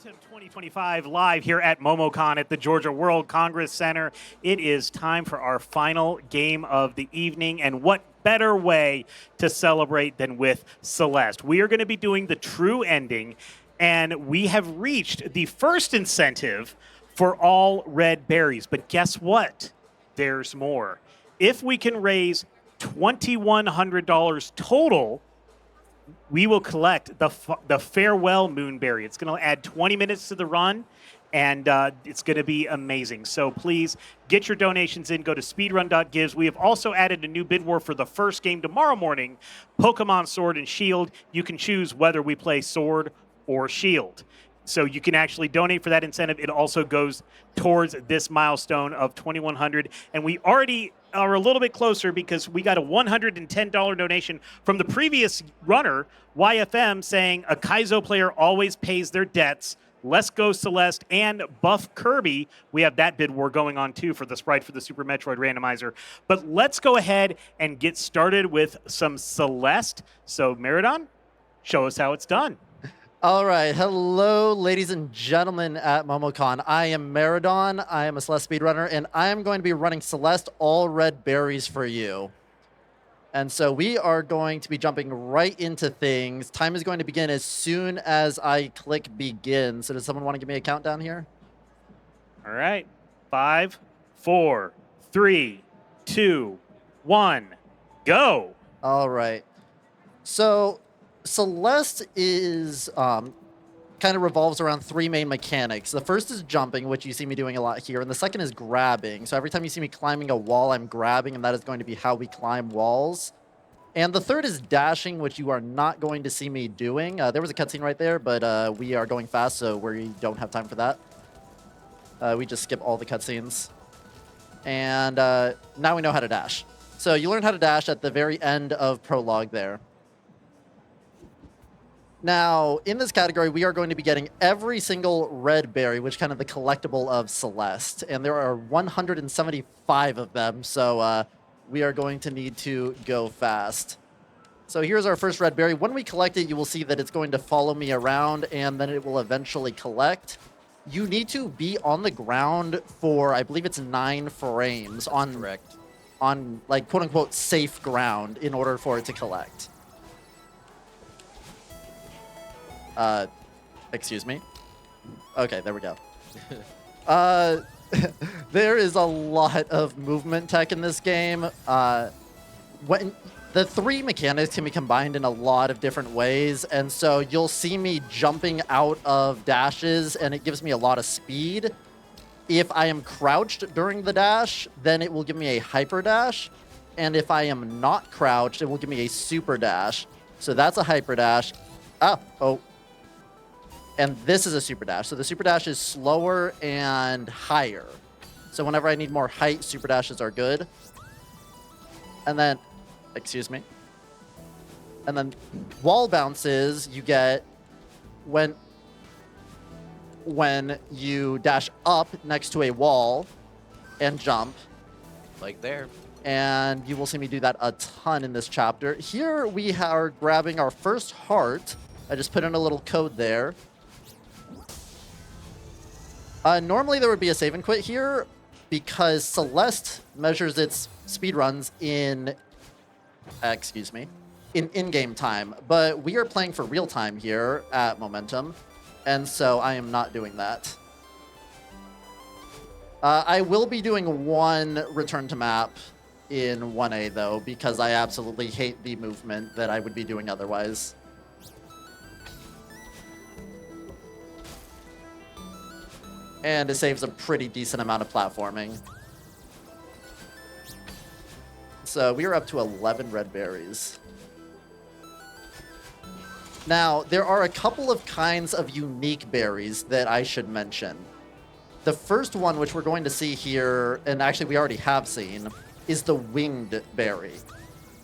Momentum 2025 live here at MomoCon at the Georgia World Congress Center. It is time for our final game of the evening, and what better way to celebrate than with Celeste. We are going to be doing the true ending, and we have reached the first incentive for all red berries. But guess what? There's more. If we can raise $2,100 total, we will collect the farewell moonberry. It's going to add 20 minutes to the run, and it's going to be amazing. So please get your donations in. Go to speedrun.gives. We have also added a new bid war for the first game tomorrow morning, Pokemon Sword and Shield. You can choose whether we play Sword or Shield. So you can actually donate for that incentive. It also goes towards this milestone of 2,100. And we already are a little bit closer because we got a $110 donation from the previous runner, YFM, saying a Kaizo player always pays their debts. Let's go Celeste and buff Kirby. We have that bid war going on too for the sprite for the Super Metroid randomizer. But let's go ahead and get started with some Celeste. So Maridon, show us how it's done. All right, hello, ladies and gentlemen at MomoCon. I am Maridon, I am a Celeste speedrunner, and I am going to be running Celeste all red berries for you. And so we are going to be jumping right into things. Time is going to begin as soon as I click begin. So does someone want to give me a countdown here? All right, 5, 4, 3, 2, 1, go. All right. So Celeste is kind of revolves around three main mechanics. The first is jumping, which you see me doing a lot here, and the second is grabbing. So every time you see me climbing a wall, I'm grabbing, and that is going to be how we climb walls. And the third is dashing, which you are not going to see me doing. There was a cutscene right there, but we are going fast, so we don't have time for that. We just skip all the cutscenes. And now we know how to dash. So you learn how to dash at the very end of Prologue there. Now, in this category, we are going to be getting every single red berry, which is kind of the collectible of Celeste. And there are 175 of them, so we are going to need to go fast. So here's our first red berry. When we collect it, you will see that it's going to follow me around, and then it will eventually collect. You need to be on the ground for, I believe it's 9 frames on like, quote-unquote, safe ground in order for it to collect. Excuse me. Okay, there we go. There is a lot of movement tech in this game. When the three mechanics can be combined in a lot of different ways, and so you'll see me jumping out of dashes, and it gives me a lot of speed. If I am crouched during the dash, then it will give me a hyper dash, and if I am not crouched, it will give me a super dash. So that's a hyper dash. And this is a super dash. So the super dash is slower and higher. So whenever I need more height, super dashes are good. And then, excuse me. And then wall bounces you get when you dash up next to a wall and jump. Like there. And you will see me do that a ton in this chapter. Here we are grabbing our first heart. I just put in a little code there. Normally there would be a save and quit here because Celeste measures its speedruns in in-game time, but we are playing for real time here at Momentum, and so I am not doing that. I will be doing one return to map in 1A though, because I absolutely hate the movement that I would be doing otherwise. And it saves a pretty decent amount of platforming. So we are up to 11 red berries. Now, there are a couple of kinds of unique berries that I should mention. The first one, which we're going to see here, and actually we already have seen, is the winged berry.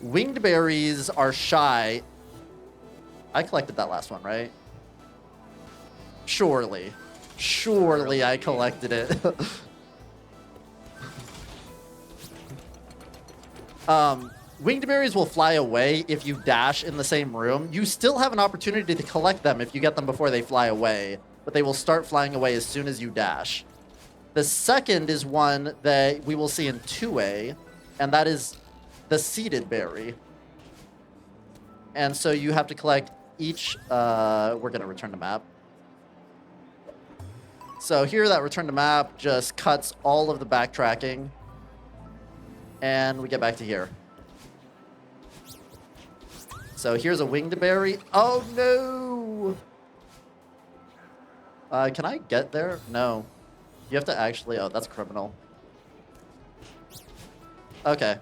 Winged berries are shy. I collected that last one, right? Surely. Surely I collected it. Winged berries will fly away if you dash in the same room. You still have an opportunity to collect them if you get them before they fly away. but they will start flying away as soon as you dash. The second is one that we will see in 2A, and that is the seeded berry. And so you have to collect each... we're going to return to map. So here, that return to map just cuts all of the backtracking. And we get back to here. So here's a winged berry. Oh, no! Can I get there? No. You have to actually... Oh, that's criminal. Okay.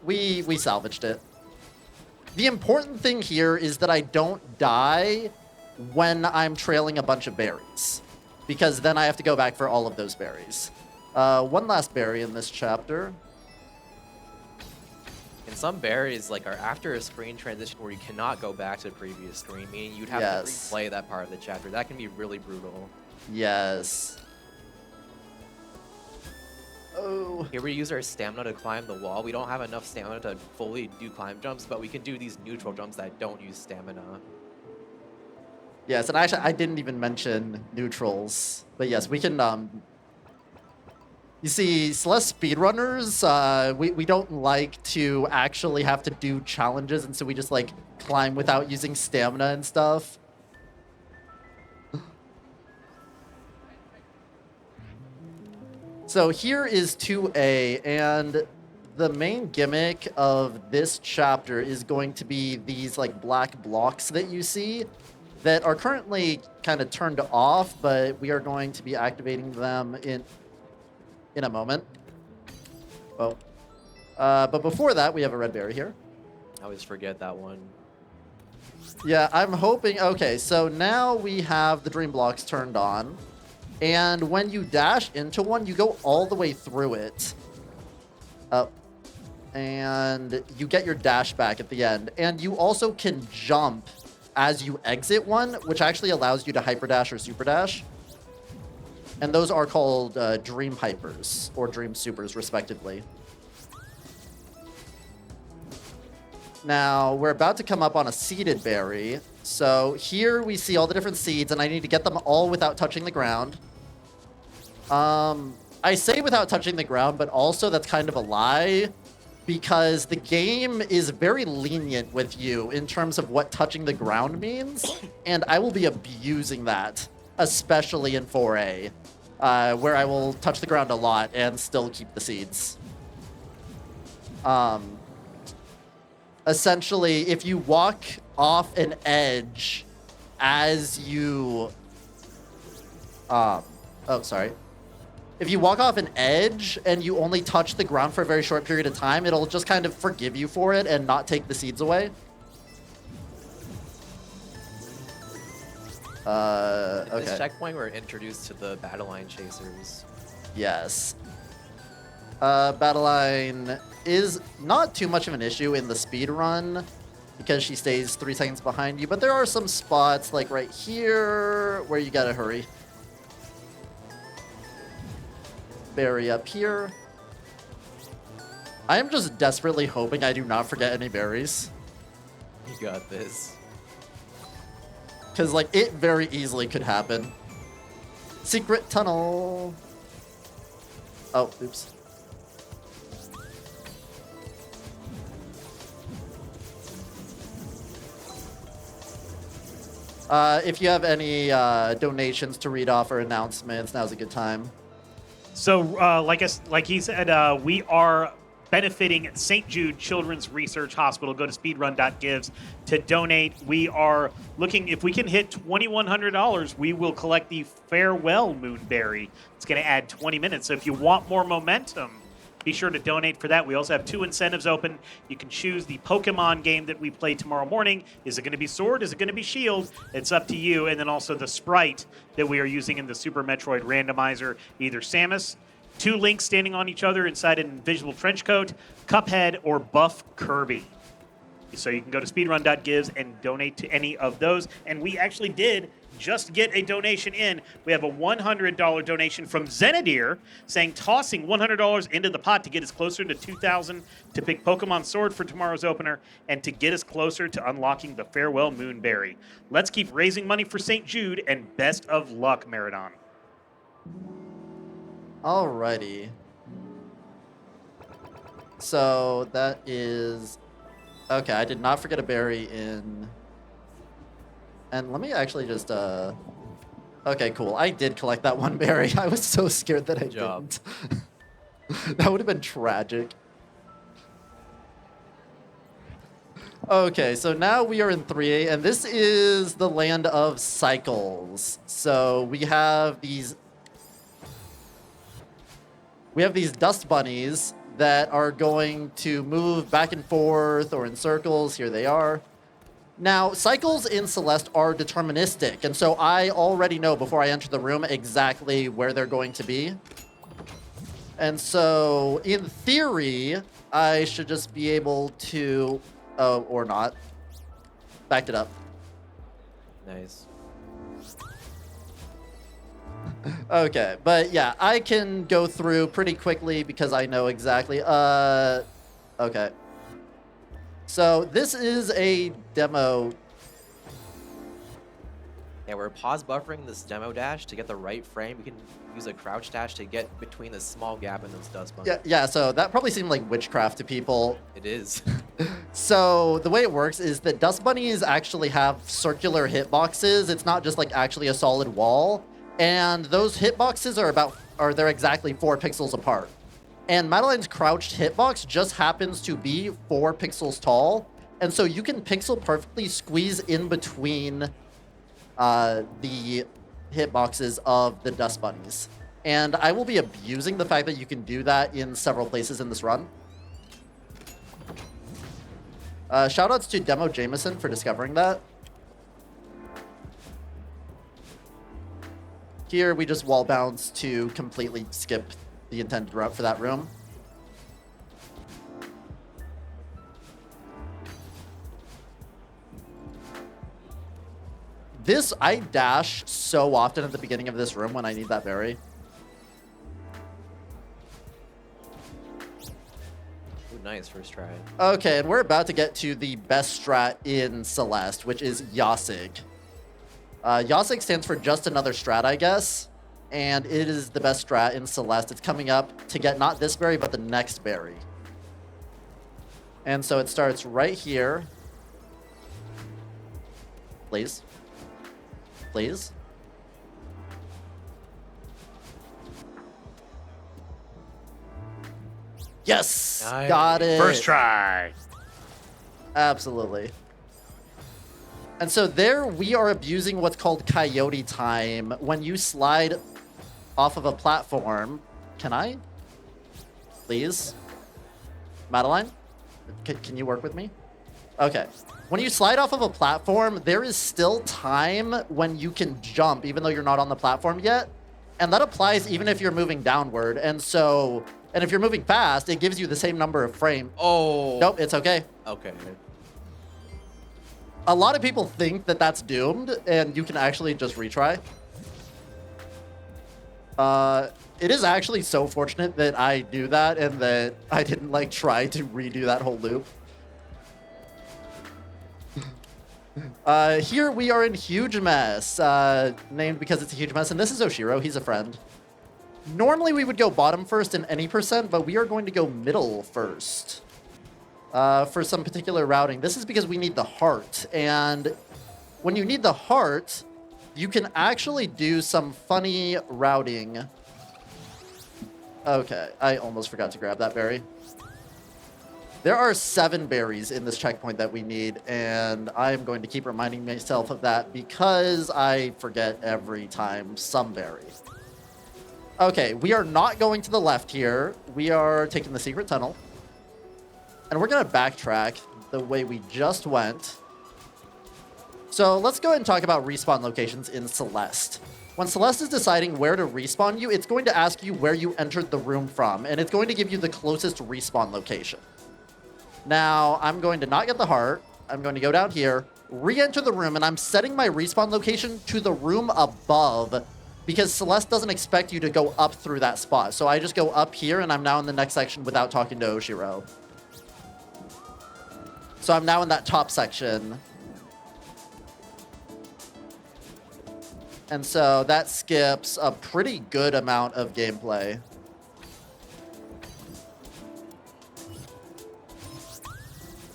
We salvaged it. The important thing here is that I don't die when I'm trailing a bunch of berries, because then I have to go back for all of those berries. One last berry in this chapter. And some berries like are after a screen transition where you cannot go back to the previous screen, meaning you'd have to replay that part of the chapter. That can be really brutal. Yes. Oh. Here we use our stamina to climb the wall. We don't have enough stamina to fully do climb jumps, but we can do these neutral jumps that don't use stamina. Yes, and actually, I didn't even mention neutrals. But yes, we can... You see, Celeste speedrunners, we don't like to actually have to do challenges, and so we just, like, climb without using stamina and stuff. So here is 2A, and the main gimmick of this chapter is going to be these like black blocks that you see that are currently kind of turned off, but we are going to be activating them in a moment. Oh. But before that, we have a red berry here. I always forget that one. Yeah, I'm hoping... Okay, so now we have the dream blocks turned on. And when you dash into one, you go all the way through it. And you get your dash back at the end. And you also can jump as you exit one, which actually allows you to hyper dash or super dash. And those are called dream hypers or dream supers, respectively. Now, we're about to come up on a seeded berry. So here we see all the different seeds, and I need to get them all without touching the ground. I say without touching the ground, but also that's kind of a lie, because the game is very lenient with you in terms of what touching the ground means, and I will be abusing that, especially in 4A, where I will touch the ground a lot and still keep the seeds. Essentially, if you walk off an edge as you... If you walk off an edge and you only touch the ground for a very short period of time, it'll just kind of forgive you for it and not take the seeds away. At Okay. this checkpoint, we're introduced to the battle line chasers. Yes. Battle line is not too much of an issue in the speed run because she stays 3 seconds behind you, but there are some spots like right here where you gotta hurry. Berry up here. I am just desperately hoping I do not forget any berries. You got this. Because, like, it very easily could happen. Secret tunnel. Oh, oops. If you have any donations to read off or announcements, now's a good time. So, like he said, we are benefiting St. Jude Children's Research Hospital. Go to speedrun.gives to donate. We are looking, if we can hit $2,100, we will collect the Farewell Moonberry. It's going to add 20 minutes. So if you want more momentum, be sure to donate for that. We also have 2 incentives open. You can choose the Pokemon game that we play tomorrow morning. Is it going to be Sword? Is it going to be Shield? It's up to you. And then also the sprite that we are using in the Super Metroid randomizer, either Samus, 2 Links standing on each other inside an invisible trench coat, Cuphead, or Buff Kirby. So you can go to speedrun.gives and donate to any of those. And we actually did just get a donation in. We have a $100 donation from Zenadier saying tossing $100 into the pot to get us closer to 2,000 to pick Pokemon Sword for tomorrow's opener and to get us closer to unlocking the Farewell Moonberry. Let's keep raising money for St. Jude and best of luck, Maridon. Alrighty. So that is... Okay, I did not forget a berry in... And let me actually just... Okay, cool. I did collect that one berry. I was so scared that I didn't. That would have been tragic. Okay, so now we are in 3A, and this is the land of cycles. So we have these dust bunnies that are going to move back and forth or in circles. Here they are. Now, cycles in Celeste are deterministic, and so I already know before I enter the room exactly where they're going to be. And so, in theory, I should just be able to... Oh, or not. Backed it up. Nice. Okay, but yeah, I can go through pretty quickly because I know exactly. Okay. So this is a demo. Yeah, we're pause buffering this demo dash to get the right frame. We can use a crouch dash to get between the small gap in those dust bunnies. Yeah, so that probably seemed like witchcraft to people. It is. So the way it works is that dust bunnies actually have circular hitboxes. It's not just like actually a solid wall. And those hitboxes they're exactly 4 pixels apart. And Madeline's crouched hitbox just happens to be 4 pixels tall. And so you can pixel perfectly squeeze in between the hitboxes of the dust bunnies. And I will be abusing the fact that you can do that in several places in this run. Shoutouts to Demo Jameson for discovering that. Here, we just wall bounce to completely skip the intended route for that room. I dash so often at the beginning of this room when I need that berry. Ooh, nice, first try. Okay, and we're about to get to the best strat in Celeste, which is Yasig. Yasig stands for just another strat, I guess. And it is the best strat in Celeste. It's coming up to get not this berry, but the next berry. And so it starts right here. Please. Please. Yes! Nice. Got it. First try. Absolutely. And so there we are abusing what's called coyote time. When you slide off of a platform... Can I? Please? Madeline? Can you work with me? Okay. When you slide off of a platform, there is still time when you can jump, even though you're not on the platform yet. And that applies even if you're moving downward. And so... And if you're moving fast, it gives you the same number of frames. Oh. Nope, it's okay. Okay. A lot of people think that that's doomed, and you can actually just retry. It is actually so fortunate that I do that and that I didn't like try to redo that whole loop. Here we are in Huge Mess, named because it's a huge mess, and this is Oshiro, he's a friend. Normally we would go bottom first in any percent, but we are going to go middle first. For some particular routing. This is because we need the heart. And when you need the heart, you can actually do some funny routing. Okay, I almost forgot to grab that berry. There are 7 berries in this checkpoint that we need, and I'm going to keep reminding myself of that because I forget every time some berry. Okay, we are not going to the left here. We are taking the secret tunnel. And we're going to backtrack the way we just went. So let's go ahead and talk about respawn locations in Celeste. When Celeste is deciding where to respawn you, it's going to ask you where you entered the room from, and it's going to give you the closest respawn location. Now, I'm going to not get the heart. I'm going to go down here, re-enter the room, and I'm setting my respawn location to the room above because Celeste doesn't expect you to go up through that spot. So I just go up here, and I'm now in the next section without talking to Oshiro. So I'm now in that top section. And so that skips a pretty good amount of gameplay.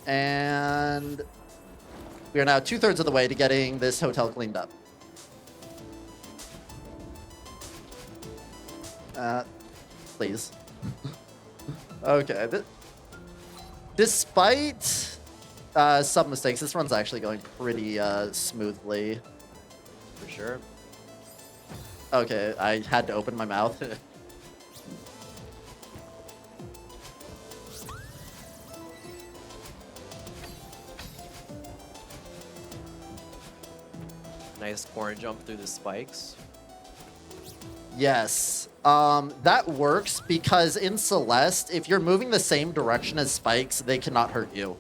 And we are now 2/3 of the way to getting this hotel cleaned up. Please. Okay. Despite some mistakes, this run's actually going pretty smoothly. For sure. Okay, I had to open my mouth. Nice corner jump through the spikes. Yes. That works because in Celeste, if you're moving the same direction as spikes, they cannot hurt you.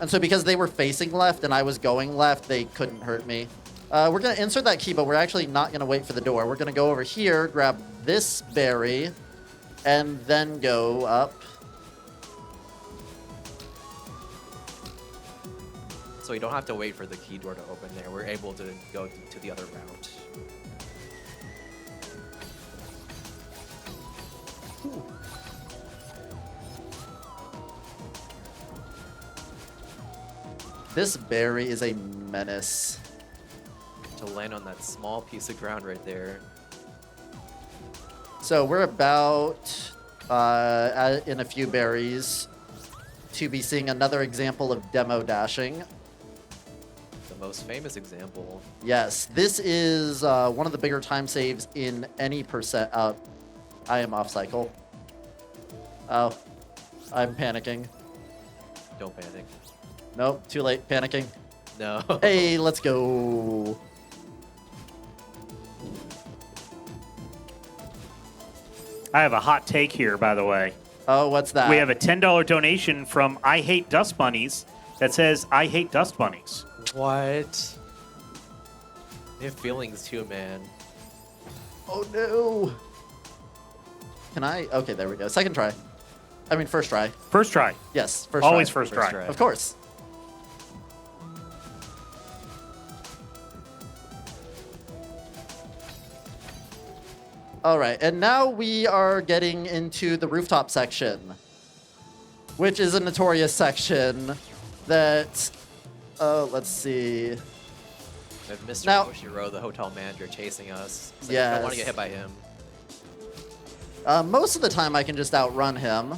And so because they were facing left and I was going left, they couldn't hurt me. We're going to insert that key, but we're actually not going to wait for the door. We're going to go over here, grab this berry, and then go up. So you don't have to wait for the key door to open there. We're able to go to the other route. Ooh. This berry is a menace. To land on that small piece of ground right there. So we're about, in a few berries, to be seeing another example of demo dashing. The most famous example. Yes, this is one of the bigger time saves in any percent. I am off cycle. Oh, I'm panicking. Don't panic. Nope, too late, panicking. No. Hey, let's go. I have a hot take here, by the way. Oh, what's that? We have a $10 donation from I Hate Dust Bunnies that says, I hate dust bunnies. What? They have feelings too, man. Oh, no. Can I? Okay, there we go. Second try. I mean, first try. First try. Yes, first Always try. first try. try. Of course. All right, and now we are getting into the rooftop section, which is a notorious section that, let's see. We have Mr. Now- Oshiro, the hotel manager, chasing us. So Yes. I don't want to get hit by him. Most of the time I can just outrun him.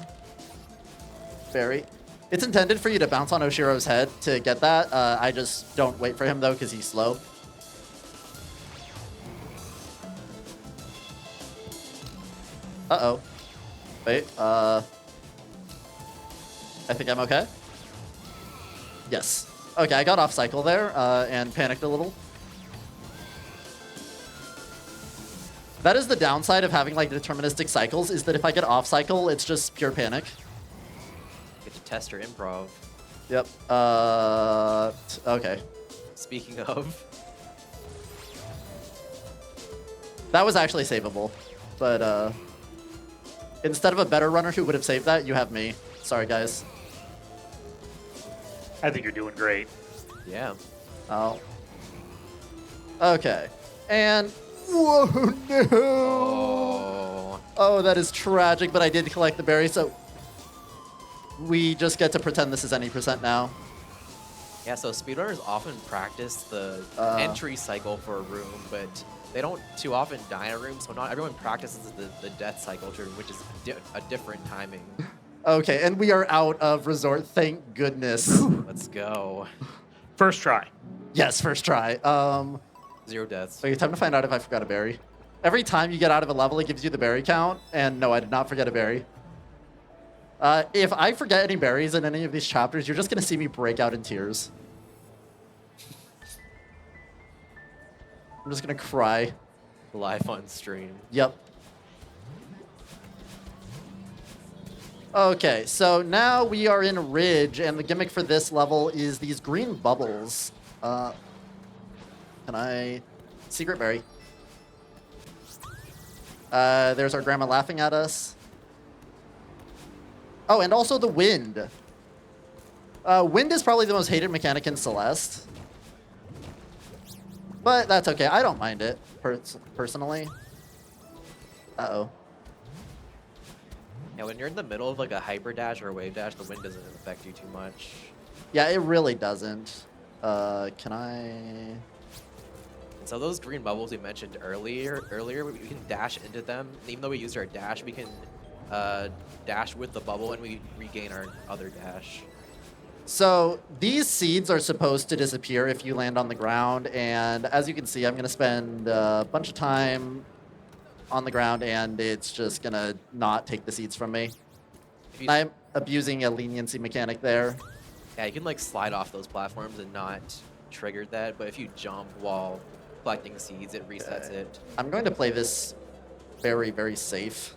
Very. It's intended for you to bounce on Oshiro's head to get that. I just don't wait for him though because he's slow. Uh-oh. Wait, I think I'm okay. Yes. Okay, I got off cycle there and panicked a little. That is the downside of having like deterministic cycles, is that if I get off cycle, it's just pure panic. Get to test your improv. Yep. Okay. Speaking of, That was actually savable. But instead of a better runner who would have saved that, you have me. Sorry, guys. I think you're doing great. yeah. Oh. Okay. And whoa, no. Oh. Oh, that is tragic, but I did collect the berry, so we just get to pretend this is any percent now. Yeah, so speedrunners often practice the entry cycle for a room, but they don't too often die in a room, so not everyone practices the death cycle, which is a different timing. Okay, and we are out of resort, thank goodness. Let's go. First try. Yes, first try. 0 deaths. Okay, time to find out if I forgot a berry. Every time you get out of a level, it gives you the berry count, and no, I did not forget a berry. If I forget any berries in any of these chapters, you're just going to see me break out in tears. I'm just going to cry. Live on stream. Yep. Okay, so now we are in Ridge, and the gimmick for this level is these green bubbles. Can I... Secret Berry. There's our grandma laughing at us. Oh, and also the wind. Wind is probably the most hated mechanic in Celeste. But that's okay. I don't mind it, personally. Uh-oh. Yeah, when you're in the middle of like a hyper dash or a wave dash, the wind doesn't affect you too much. Yeah, it really doesn't. Can I... And so those green bubbles we mentioned earlier, we can dash into them. Even though we used our dash, we can dash with the bubble and we regain our other dash. So these seeds are supposed to disappear if you land on the ground, and as you can see, I'm going to spend a bunch of time on the ground, and it's just going to not take the seeds from me. I'm abusing a leniency mechanic there. Yeah, you can like slide off those platforms and not trigger that, but if you jump while collecting seeds, it resets it. I'm going to play this very, very safe.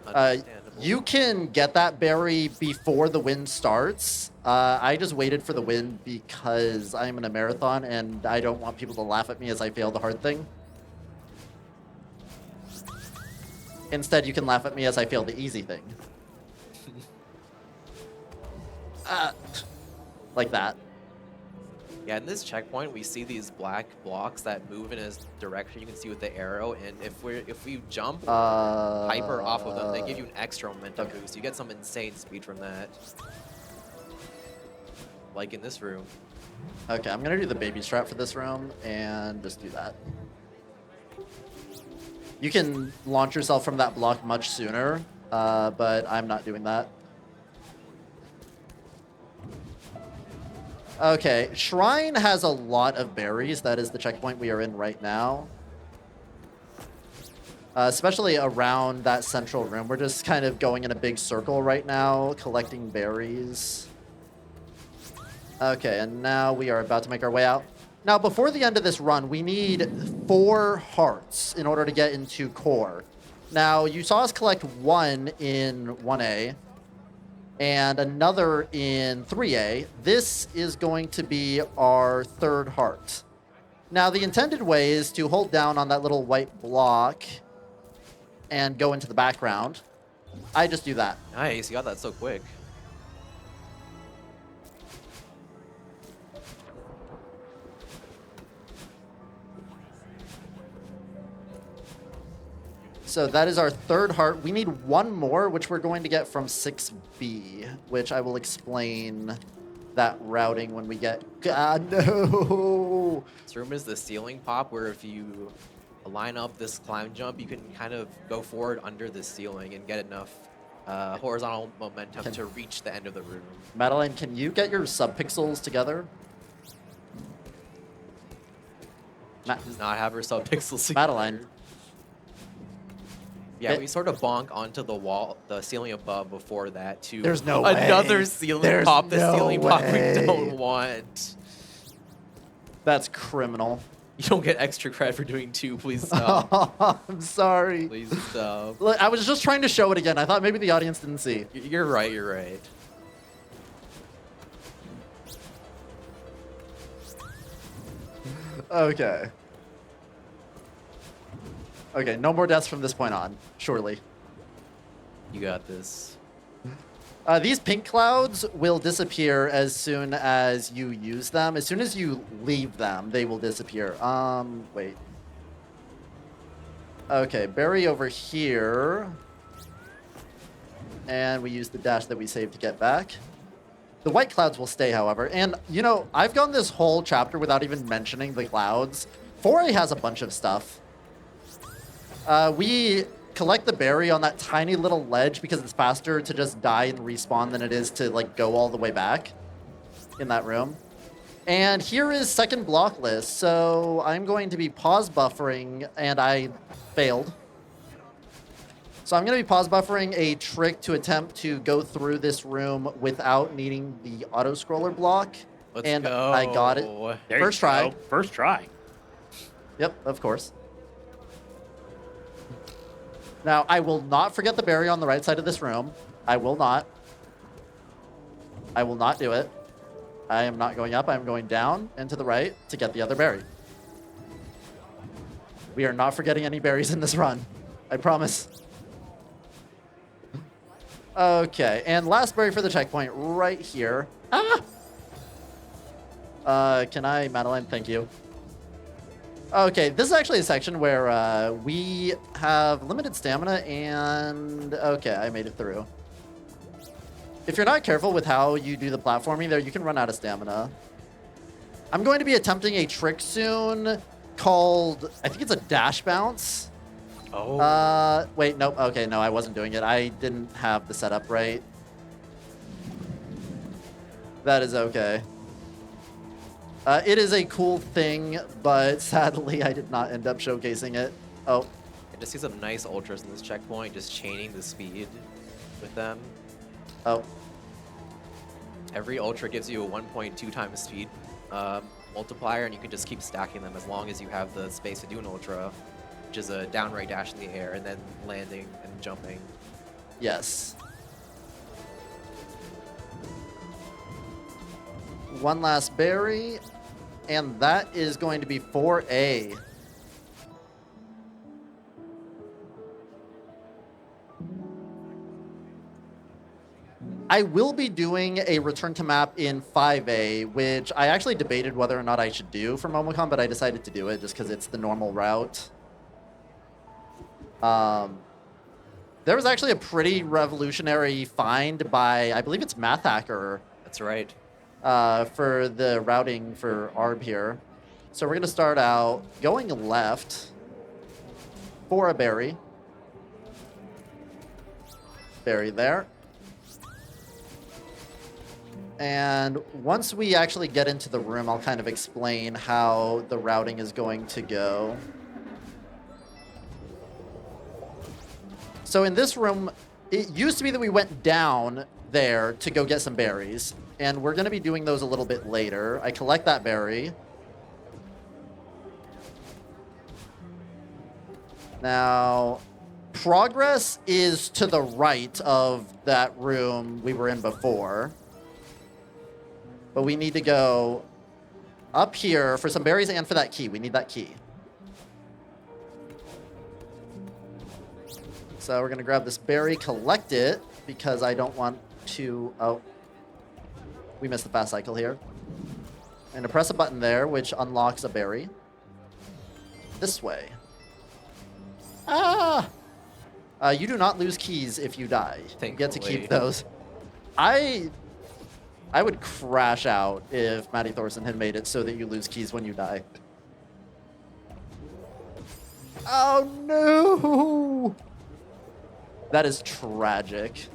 Understandable. You can get that berry before the wind starts. I just waited for the wind because I'm in a marathon and I don't want people to laugh at me as I fail the hard thing. Instead, you can laugh at me as I fail the easy thing. Like that. Yeah, in this checkpoint, we see these black blocks that move in a direction you can see with the arrow, and if we jump hyper off of them, they give you an extra momentum boost. You get some insane speed from that. Like in this room. Okay, I'm gonna do the baby strap for this room and just do that. You can launch yourself from that block much sooner, but I'm not doing that. Okay, Shrine has a lot of berries. That is the checkpoint we are in right now. Especially around that central room. We're just kind of going in a big circle right now, collecting berries. Okay, and now we are about to make our way out. Now, before the end of this run, we need 4 hearts in order to get into core. Now, you saw us collect 1 in 1A. And another in 3A. This is going to be our 3rd heart. Now, the intended way is to hold down on that little white block and go into the background. I just do that. Nice, you got that so quick. So that is our 3rd heart. We need 1 more, which we're going to get from 6B, which I will explain that routing when we get... God, no! This room is the ceiling pop, where if you line up this climb jump, you can kind of go forward under the ceiling and get enough horizontal momentum to reach the end of the room. Madeline, can you get your subpixels together? She does not have her subpixels together. Madeline. Yeah, we sort of bonk onto the wall, the ceiling above before that to There's no another way. ceiling There's pop. The no ceiling pop we way. don't want. That's criminal. You don't get extra credit for doing 2. Please stop. I'm sorry. Please stop. Look, I was just trying to show it again. I thought maybe the audience didn't see. You're right. You're right. Okay. Okay, no more deaths from this point on, surely. You got this. These pink clouds will disappear as soon as you use them. As soon as you leave them, they will disappear. Wait. Okay, berry over here. And we use the dash that we saved to get back. The white clouds will stay, however. And, you know, I've gone this whole chapter without even mentioning the clouds. 4A has a bunch of stuff. We collect the berry on that tiny little ledge because it's faster to just die and respawn than it is to, like, go all the way back in that room. And here is second block list. So I'm going to be pause buffering, and I failed. So I'm going to be pause buffering a trick to attempt to go through this room without needing the auto-scroller block. Let's and go. I got it. There First you try. go. First try. Yep, of course. Now, I will not forget the berry on the right side of this room. I will not. I will not do it. I am not going up. I am going down and to the right to get the other berry. We are not forgetting any berries in this run. I promise. Okay, and last berry for the checkpoint right here. Ah! Can I, Madeline? Thank you. Okay, this is actually a section where we have limited stamina and... Okay, I made it through. If you're not careful with how you do the platforming there, you can run out of stamina. I'm going to be attempting a trick soon called... I think it's a dash bounce. Oh. Wait, nope. Okay, no, I wasn't doing it. I didn't have the setup right. That is okay. It is a cool thing, but sadly, I did not end up showcasing it. Oh. I just see some nice ultras in this checkpoint, just chaining the speed with them. Oh. Every ultra gives you a 1.2 times speed multiplier, and you can just keep stacking them as long as you have the space to do an ultra, which is a downright dash in the air and then landing and jumping. Yes. One last berry, and that is going to be 4A. I will be doing a return to map in 5A, which I actually debated whether or not I should do for MomoCon, but I decided to do it just because it's the normal route. There was actually a pretty revolutionary find by, I believe it's Math Hacker. That's right. For the routing for ARB here. So we're going to start out going left for a berry. Berry there. And once we actually get into the room, I'll kind of explain how the routing is going to go. So in this room, it used to be that we went down there to go get some berries. And we're going to be doing those a little bit later. I collect that berry. Now, progress is to the right of that room we were in before. But we need to go up here for some berries and for that key. We need that key. So we're going to grab this berry, collect it, because I don't want to... Oh, we missed the fast cycle here. And to press a button there, which unlocks a berry. This way. Ah! You do not lose keys if you die. You get to keep those. I would crash out if Maddie Thorson had made it so that you lose keys when you die. Oh no! That is tragic.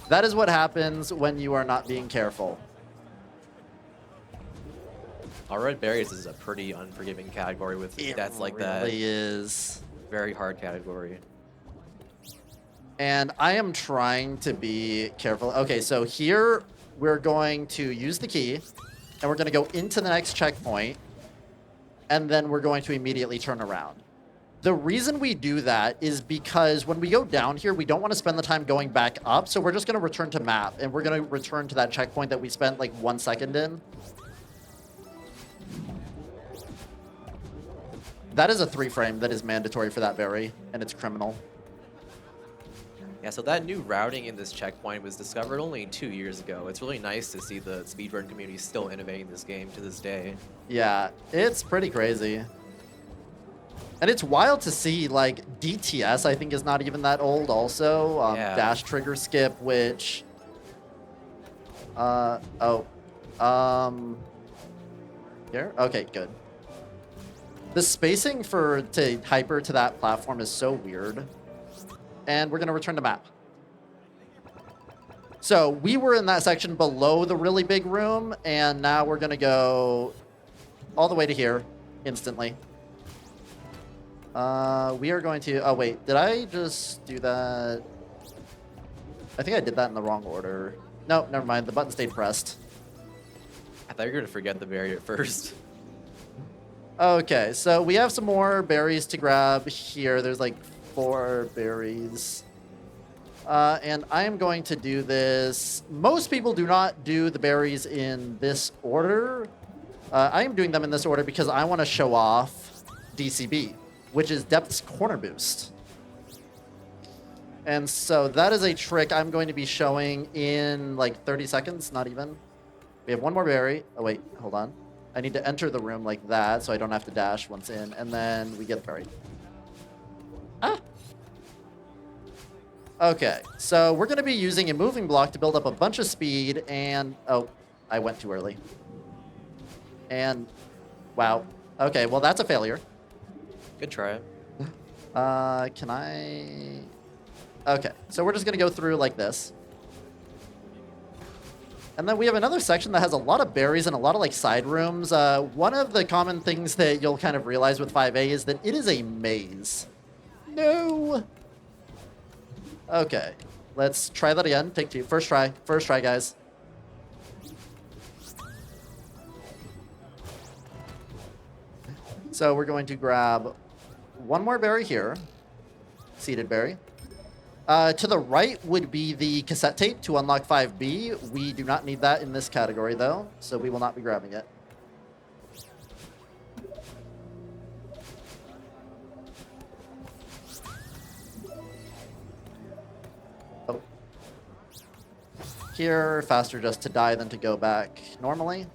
That is what happens when you are not being careful. Red berries is a pretty unforgiving category with deaths like that. It really is. Very hard category. And I am trying to be careful. Okay, so here we're going to use the key, and we're going to go into the next checkpoint, and then we're going to immediately turn around. The reason we do that is because when we go down here, we don't want to spend the time going back up, so we're just going to return to map, and we're going to return to that checkpoint that we spent like 1 second in. That is a 3-frame that is mandatory for that berry, and it's criminal. Yeah, so that new routing in this checkpoint was discovered only 2 years ago. It's really nice to see the speedrun community still innovating this game to this day. Yeah, it's pretty crazy. And it's wild to see, like, DTS, I think, is not even that old also. Yeah. Dash trigger skip, which... Here? Okay, good. The spacing to hyper to that platform is so weird. And we're going to return to map. So we were in that section below the really big room, and now we're going to go all the way to here instantly. We are going to... Oh, wait. Did I just do that? I think I did that in the wrong order. No, never mind. The button stayed pressed. I thought you were going to forget the barrier at first. Okay, so we have some more berries to grab here. There's like 4 berries. And I am going to do this. Most people do not do the berries in this order. I am doing them in this order because I want to show off DCB, which is Depth's Corner Boost. And so that is a trick I'm going to be showing in like 30 seconds, not even. We have one more berry. Oh, wait, hold on. I need to enter the room like that so I don't have to dash once in, and then we get the berry. Ah! Okay, so we're going to be using a moving block to build up a bunch of speed, and... Oh, I went too early. And... Wow. Okay, well, that's a failure. Good try. Can I... Okay, so we're just going to go through like this. And then we have another section that has a lot of berries and a lot of like side rooms. One of the common things that you'll kind of realize with 5A is that it is a maze. No! Okay, let's try that again. Take two. First try, guys. So we're going to grab one more berry here. Seeded berry. To the right would be the cassette tape to unlock 5B. We do not need that in this category, though, so we will not be grabbing it. Oh. Here, faster just to die than to go back normally.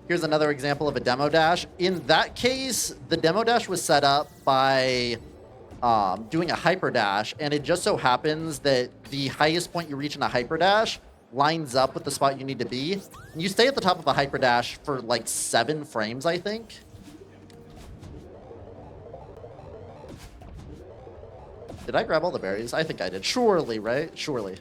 Here's another example of a demo dash. In that case, the demo dash was set up by doing a hyper dash, and it just so happens that the highest point you reach in a hyper dash lines up with the spot you need to be. And you stay at the top of a hyper dash for like 7 frames, I think. Did I grab all the berries? I think I did. Surely, right? Surely.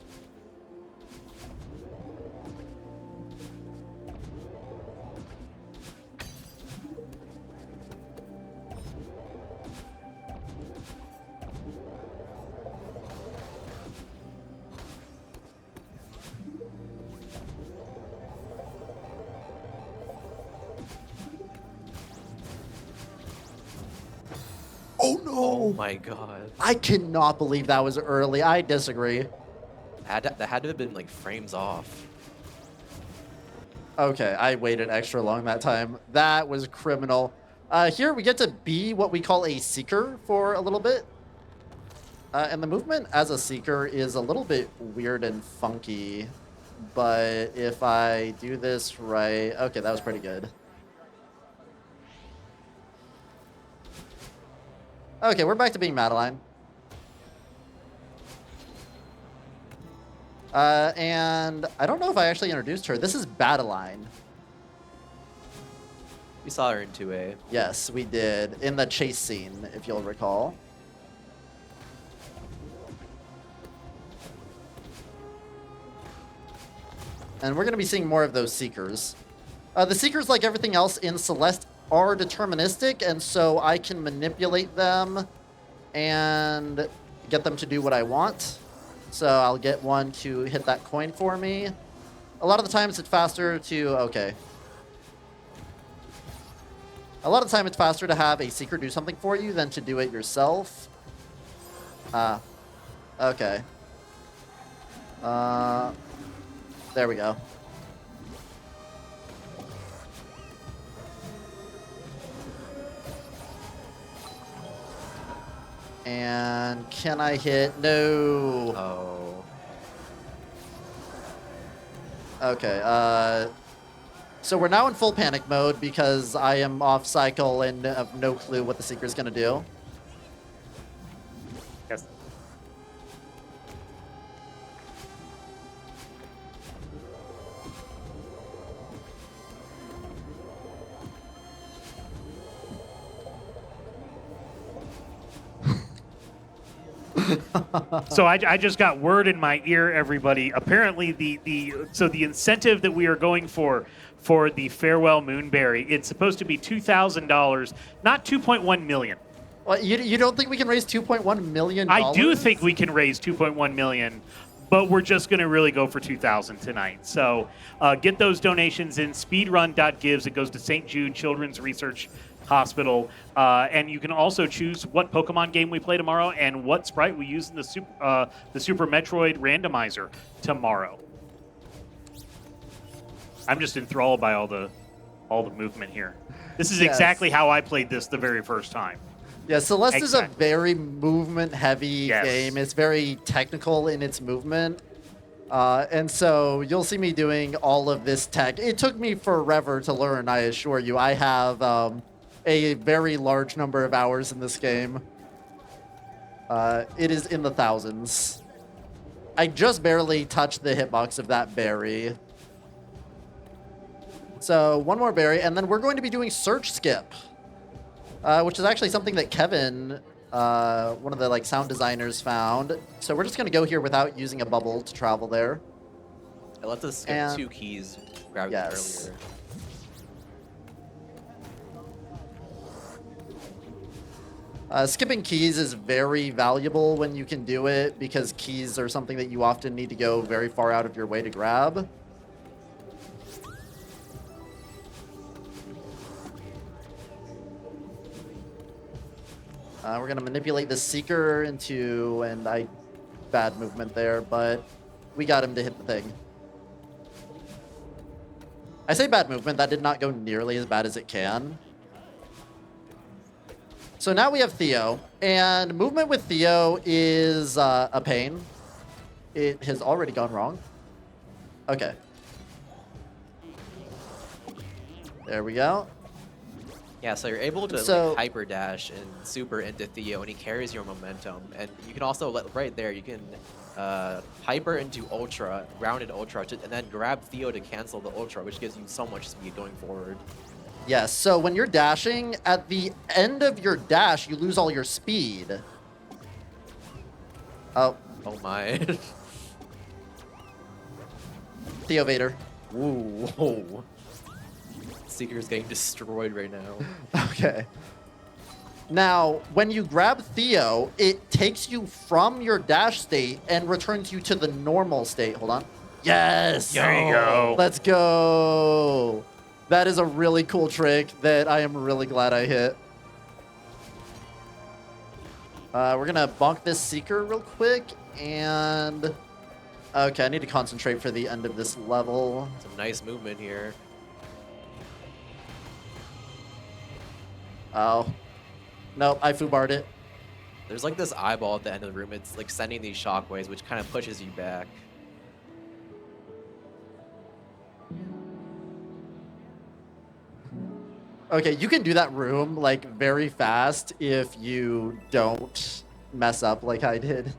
Oh no! Oh my god. I cannot believe that was early. I disagree. That had to have been like frames off. Okay, I waited extra long that time. That was criminal. Here we get to be what we call a seeker for a little bit. And the movement as a seeker is a little bit weird and funky. But if I do this right... Okay, that was pretty good. Okay, we're back to being Madeline. And I don't know if I actually introduced her. This is Badeline. We saw her in 2A. Yes, we did. In the chase scene, if you'll recall. And we're going to be seeing more of those Seekers. The Seekers, like everything else in Celeste, are deterministic, and so I can manipulate them and get them to do what I want. So I'll get one to hit that coin for me. A lot of the times it's faster to... Okay. A lot of the time it's faster to have a Seeker do something for you than to do it yourself. Okay. There we go. And can I hit? No. Oh. Okay. So we're now in full panic mode because I am off cycle and have no clue what the Seeker's gonna do. Yes. So I just got word in my ear, everybody. Apparently, the incentive that we are going for the Farewell Moonberry, it's supposed to be $2,000, not 2.1 million. Well, you don't think we can raise $2.1 million? I do think we can raise 2.1 million, but we're just going to really go for 2,000 tonight. So get those donations in speedrun.gives. It goes to St. Jude Children's Research Hospital. And you can also choose what Pokemon game we play tomorrow and what sprite we use in the Super Metroid randomizer tomorrow. I'm just enthralled by all the movement here. This is exactly how I played this the very first time. Yeah, Celeste is a very movement-heavy game. It's very technical in its movement. And so you'll see me doing all of this tech. It took me forever to learn, I assure you. I have a very large number of hours in this game. It is in the thousands. I just barely touched the hitbox of that berry. So one more berry, and then we're going to be doing Search Skip, which is actually something that Kevin, one of the sound designers, found. So we're just going to go here without using a bubble to travel there. I left us skip 2 keys grabbed earlier. Skipping keys is very valuable when you can do it, because keys are something that you often need to go very far out of your way to grab. We're going to manipulate the Seeker into, bad movement there, but we got him to hit the thing. I say bad movement, that did not go nearly as bad as it can. So now we have Theo, and movement with Theo is a pain. It has already gone wrong. Okay. There we go. Yeah, so you're able to hyper dash and super into Theo, and he carries your momentum. And you can also right there, you can hyper into Ultra, grounded Ultra, and then grab Theo to cancel the Ultra, which gives you so much speed going forward. Yes. So when you're dashing, at the end of your dash, you lose all your speed. Oh. Oh my. Theo Vader. Ooh. Whoa. Seeker's getting destroyed right now. Okay. Now, when you grab Theo, it takes you from your dash state and returns you to the normal state. Hold on. Yes! There you go. Let's go! That is a really cool trick that I am really glad I hit. We're going to bonk this Seeker real quick, and... Okay, I need to concentrate for the end of this level. Some nice movement here. Oh. Nope, I foobarred it. There's this eyeball at the end of the room. It's sending these shockwaves, which kind of pushes you back. Okay, you can do that room very fast if you don't mess up like I did.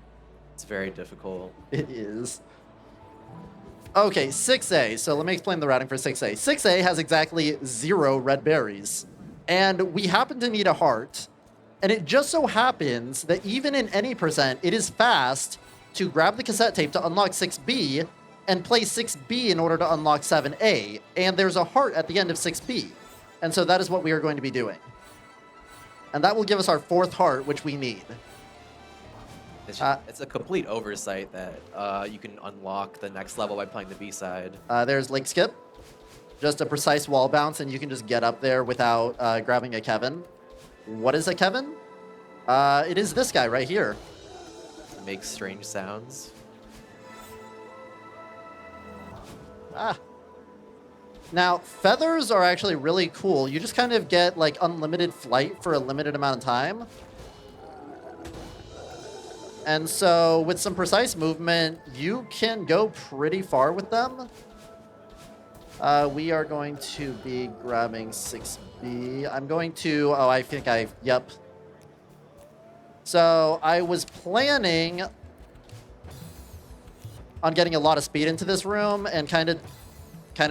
It's very difficult. It is. Okay, 6A. So let me explain the routing for 6A. 6A has exactly 0 red berries. And we happen to need a heart. And it just so happens that even in any percent, it is fast to grab the cassette tape to unlock 6B and play 6B in order to unlock 7A. And there's a heart at the end of 6B. And so that is what we are going to be doing. And that will give us our 4th heart, which we need. It's a complete oversight that you can unlock the next level by playing the B-side. There's Link Skip. Just a precise wall bounce, and you can just get up there without grabbing a Kevin. What is a Kevin? It is this guy right here. It makes strange sounds. Ah. Now, feathers are actually really cool. You just kind of get unlimited flight for a limited amount of time. And so with some precise movement, you can go pretty far with them. We are going to be grabbing 6B. I'm going to... Oh, I think Yep. So I was planning on getting a lot of speed into this room and kind of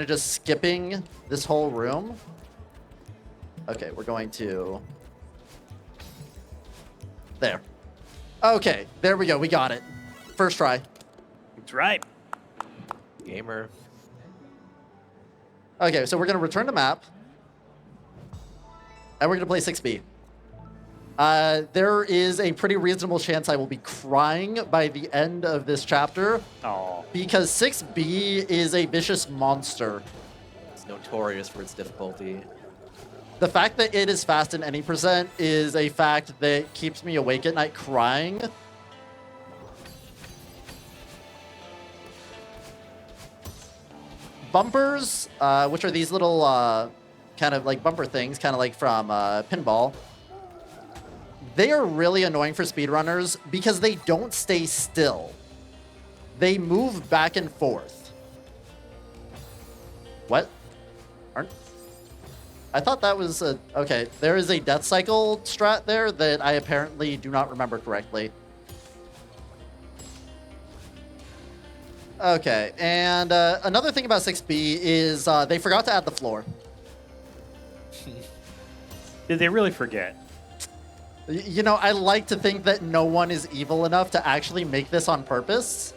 just skipping this whole room. Okay, we're going to... There. Okay, there we go. We got it. First try. That's right. Gamer. Okay, so we're going to return to map. And we're going to play 6B. There is a pretty reasonable chance I will be crying by the end of this chapter. Oh. Because 6B is a vicious monster. It's notorious for its difficulty. The fact that it is fast in any percent is a fact that keeps me awake at night crying. Bumpers, which are these little kind of like bumper things, kind of like from pinball. They are really annoying for speedrunners because they don't stay still. They move back and forth. What? I thought that was a... Okay, there is a death cycle strat there that I apparently do not remember correctly. Okay, and another thing about 6B is they forgot to add the floor. Did they really forget? You know, I like to think that no one is evil enough to actually make this on purpose.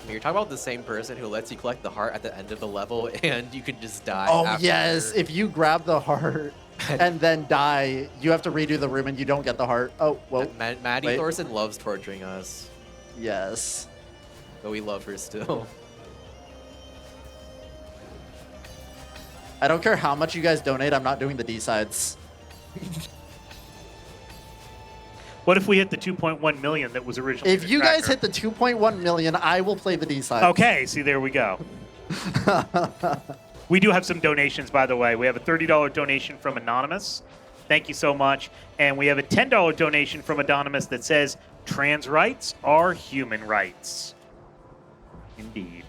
You're talking about the same person who lets you collect the heart at the end of the level, and you can just die. Oh, after. yes. If you grab the heart and then die, you have to redo the room and you don't get the heart. Oh, whoa. Maddie Wait. Thorson loves torturing us, Yes. but we love her still. I don't care how much you guys donate. I'm not doing the D-sides. What if we hit the 2.1 million that was originally If the you guys tracker? hit the 2.1 million, I will play the D-sides. Okay, see, there we go. We do have some donations, by the way. We have a $30 donation from Anonymous. Thank you so much. And we have a $10 donation from Anonymous that says, trans rights are human rights. Indeed.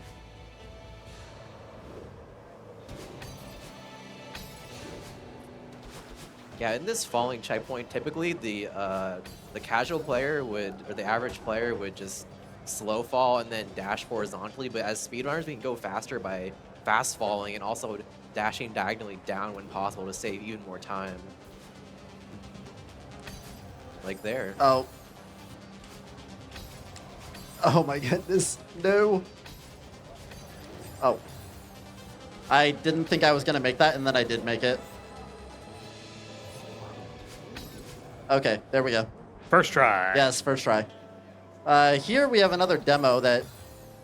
Yeah, in this falling checkpoint, typically the casual player would, or the average player would just slow fall and then dash horizontally. But as speedrunners, we can go faster by fast falling and also dashing diagonally down when possible to save even more time. Like there. Oh. Oh my goodness. No. Oh. I didn't think I was going to make that, and then I did make it. Okay, there we go. First try. Yes, first try. Here we have another demo that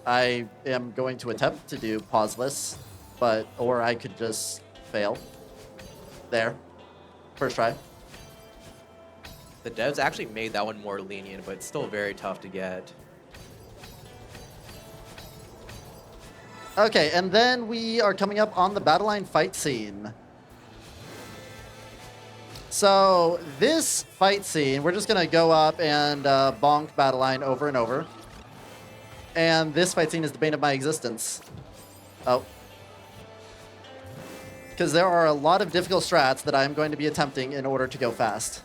I am going to attempt to do pauseless, or I could just fail. There. First try. The devs actually made that one more lenient, but it's still very tough to get. Okay, and then we are coming up on the battle line fight scene. So this fight scene, we're just going to go up and bonk battle line over and over. And this fight scene is the bane of my existence. Oh. Because there are a lot of difficult strats that I'm going to be attempting in order to go fast.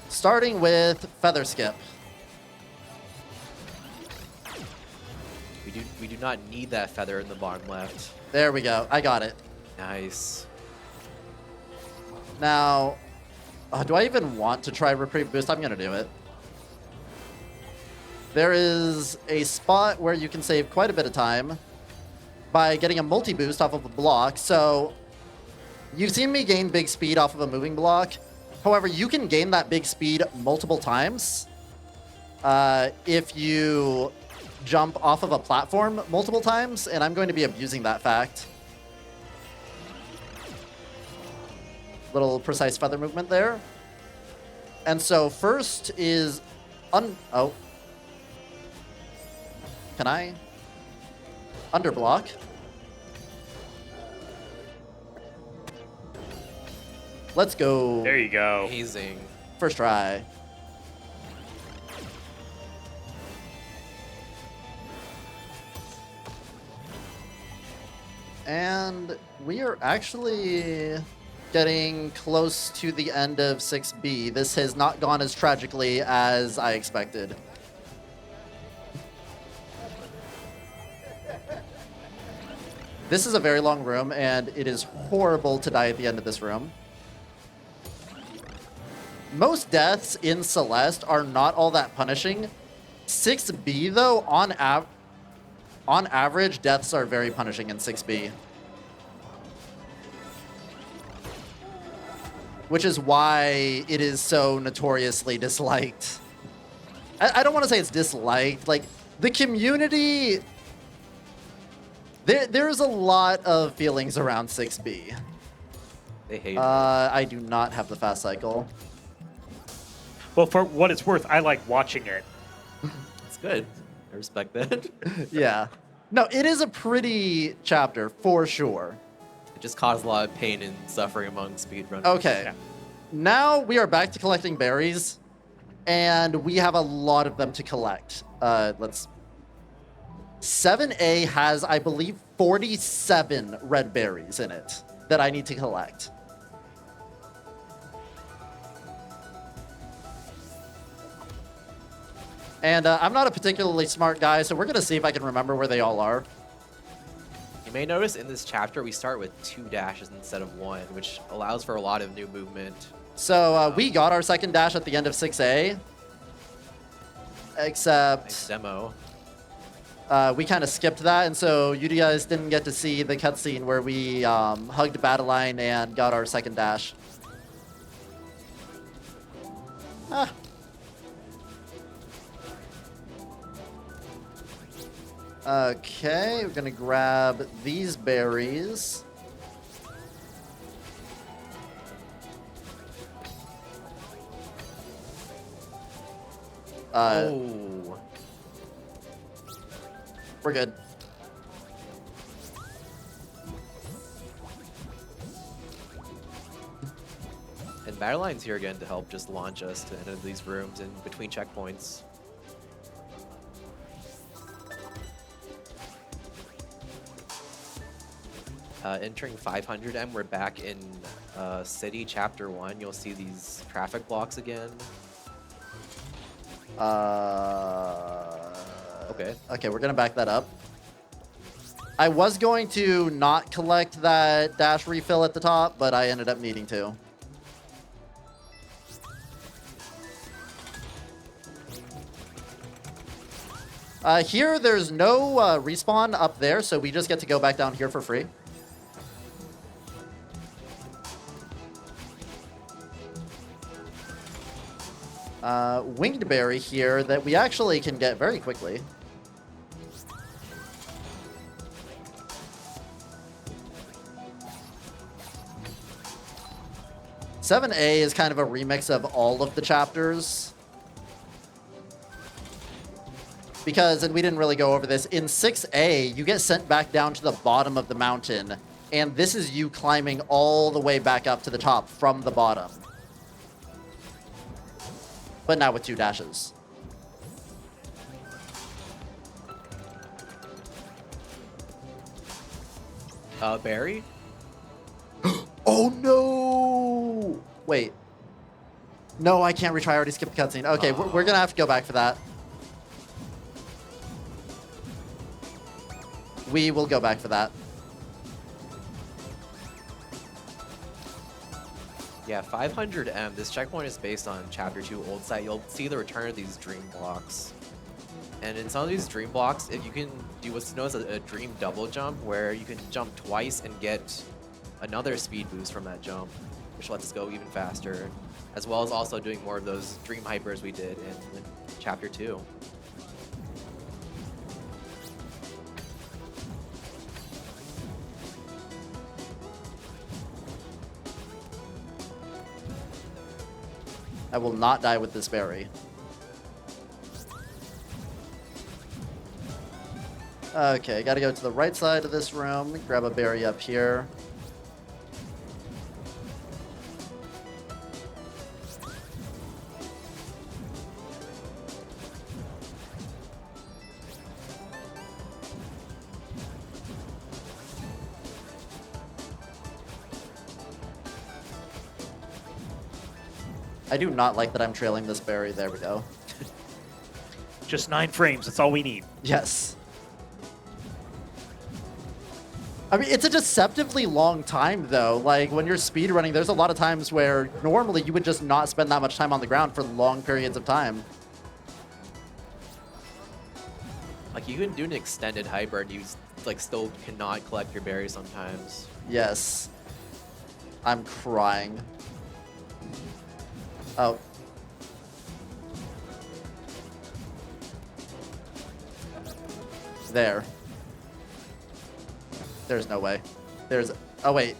Starting with feather skip. We do not need that feather in the bottom left. There we go. I got it. Nice. Now, do I even want to try Reprieve Boost? I'm going to do it. There is a spot where you can save quite a bit of time by getting a multi-boost off of a block. So you've seen me gain big speed off of a moving block. However, you can gain that big speed multiple times if you jump off of a platform multiple times, and I'm going to be abusing that fact. Little precise feather movement there. And so first is oh. Can I? Underblock. Let's go. There you go. Amazing. First try. And we are actually getting close to the end of 6B. This has not gone as tragically as I expected. This is a very long room, and it is horrible to die at the end of this room. Most deaths in Celeste are not all that punishing. 6B, though, on average, deaths are very punishing in 6B. Which is why it is so notoriously disliked. I don't want to say it's disliked. Like, The community... There's a lot of feelings around 6B. They hate it. I do not have the fast cycle. Well, for what it's worth, I like watching it. It's good. I respect that. Yeah. No, it is a pretty chapter, for sure. It just caused a lot of pain and suffering among speedrunners. Okay. Yeah. Now we are back to collecting berries, and we have a lot of them to collect. 7A has, I believe, 47 red berries in it that I need to collect. And I'm not a particularly smart guy, so we're going to see if I can remember where they all are. You may notice in this chapter we start with 2 dashes instead of 1, which allows for a lot of new movement. So we got our second dash at the end of 6A. Except... Nice demo. we kind of skipped that, and so you guys didn't get to see the cutscene where we hugged Battleline and got our second dash. Ah. Okay, we're gonna grab these berries. Oh. We're good. And Battleline's here again to help just launch us to enter these rooms in between checkpoints. Entering 500M, we're back in City Chapter 1. You'll see these traffic blocks again. Okay. Okay, we're gonna back that up. I was going to not collect that dash refill at the top, but I ended up needing to. Here, there's no respawn up there, so we just get to go back down here for free. Winged berry here that we actually can get very quickly. Seven A is kind of a remix of all of the chapters. Because, and we didn't really go over this, in 6A, you get sent back down to the bottom of the mountain, and this is you climbing all the way back up to the top from the bottom. But now with 2 dashes. Barry? Oh no! Wait. No, I can't retry. I already skipped the cutscene. Okay, we're gonna have to go back for that. We will go back for that. Yeah, 500M. This checkpoint is based on Chapter 2 Old Site. You'll see the return of these dream blocks. And in some of these dream blocks, if you can do what's known as a dream double jump, where you can jump twice and get another speed boost from that jump, which lets us go even faster, as well as also doing more of those dream hypers we did in Chapter 2. I will not die with this berry. Okay, gotta go to the right side of this room, grab a berry up here. I do not like that I'm trailing this berry. There we go. Just 9 frames. That's all we need. Yes. I mean, it's a deceptively long time, though. Like, when you're speedrunning, there's a lot of times where normally you would just not spend that much time on the ground for long periods of time. Like, you can do an extended hyper and you like still cannot collect your berries sometimes. Yes. I'm crying. Oh. there. There's no way. There's... Oh, wait.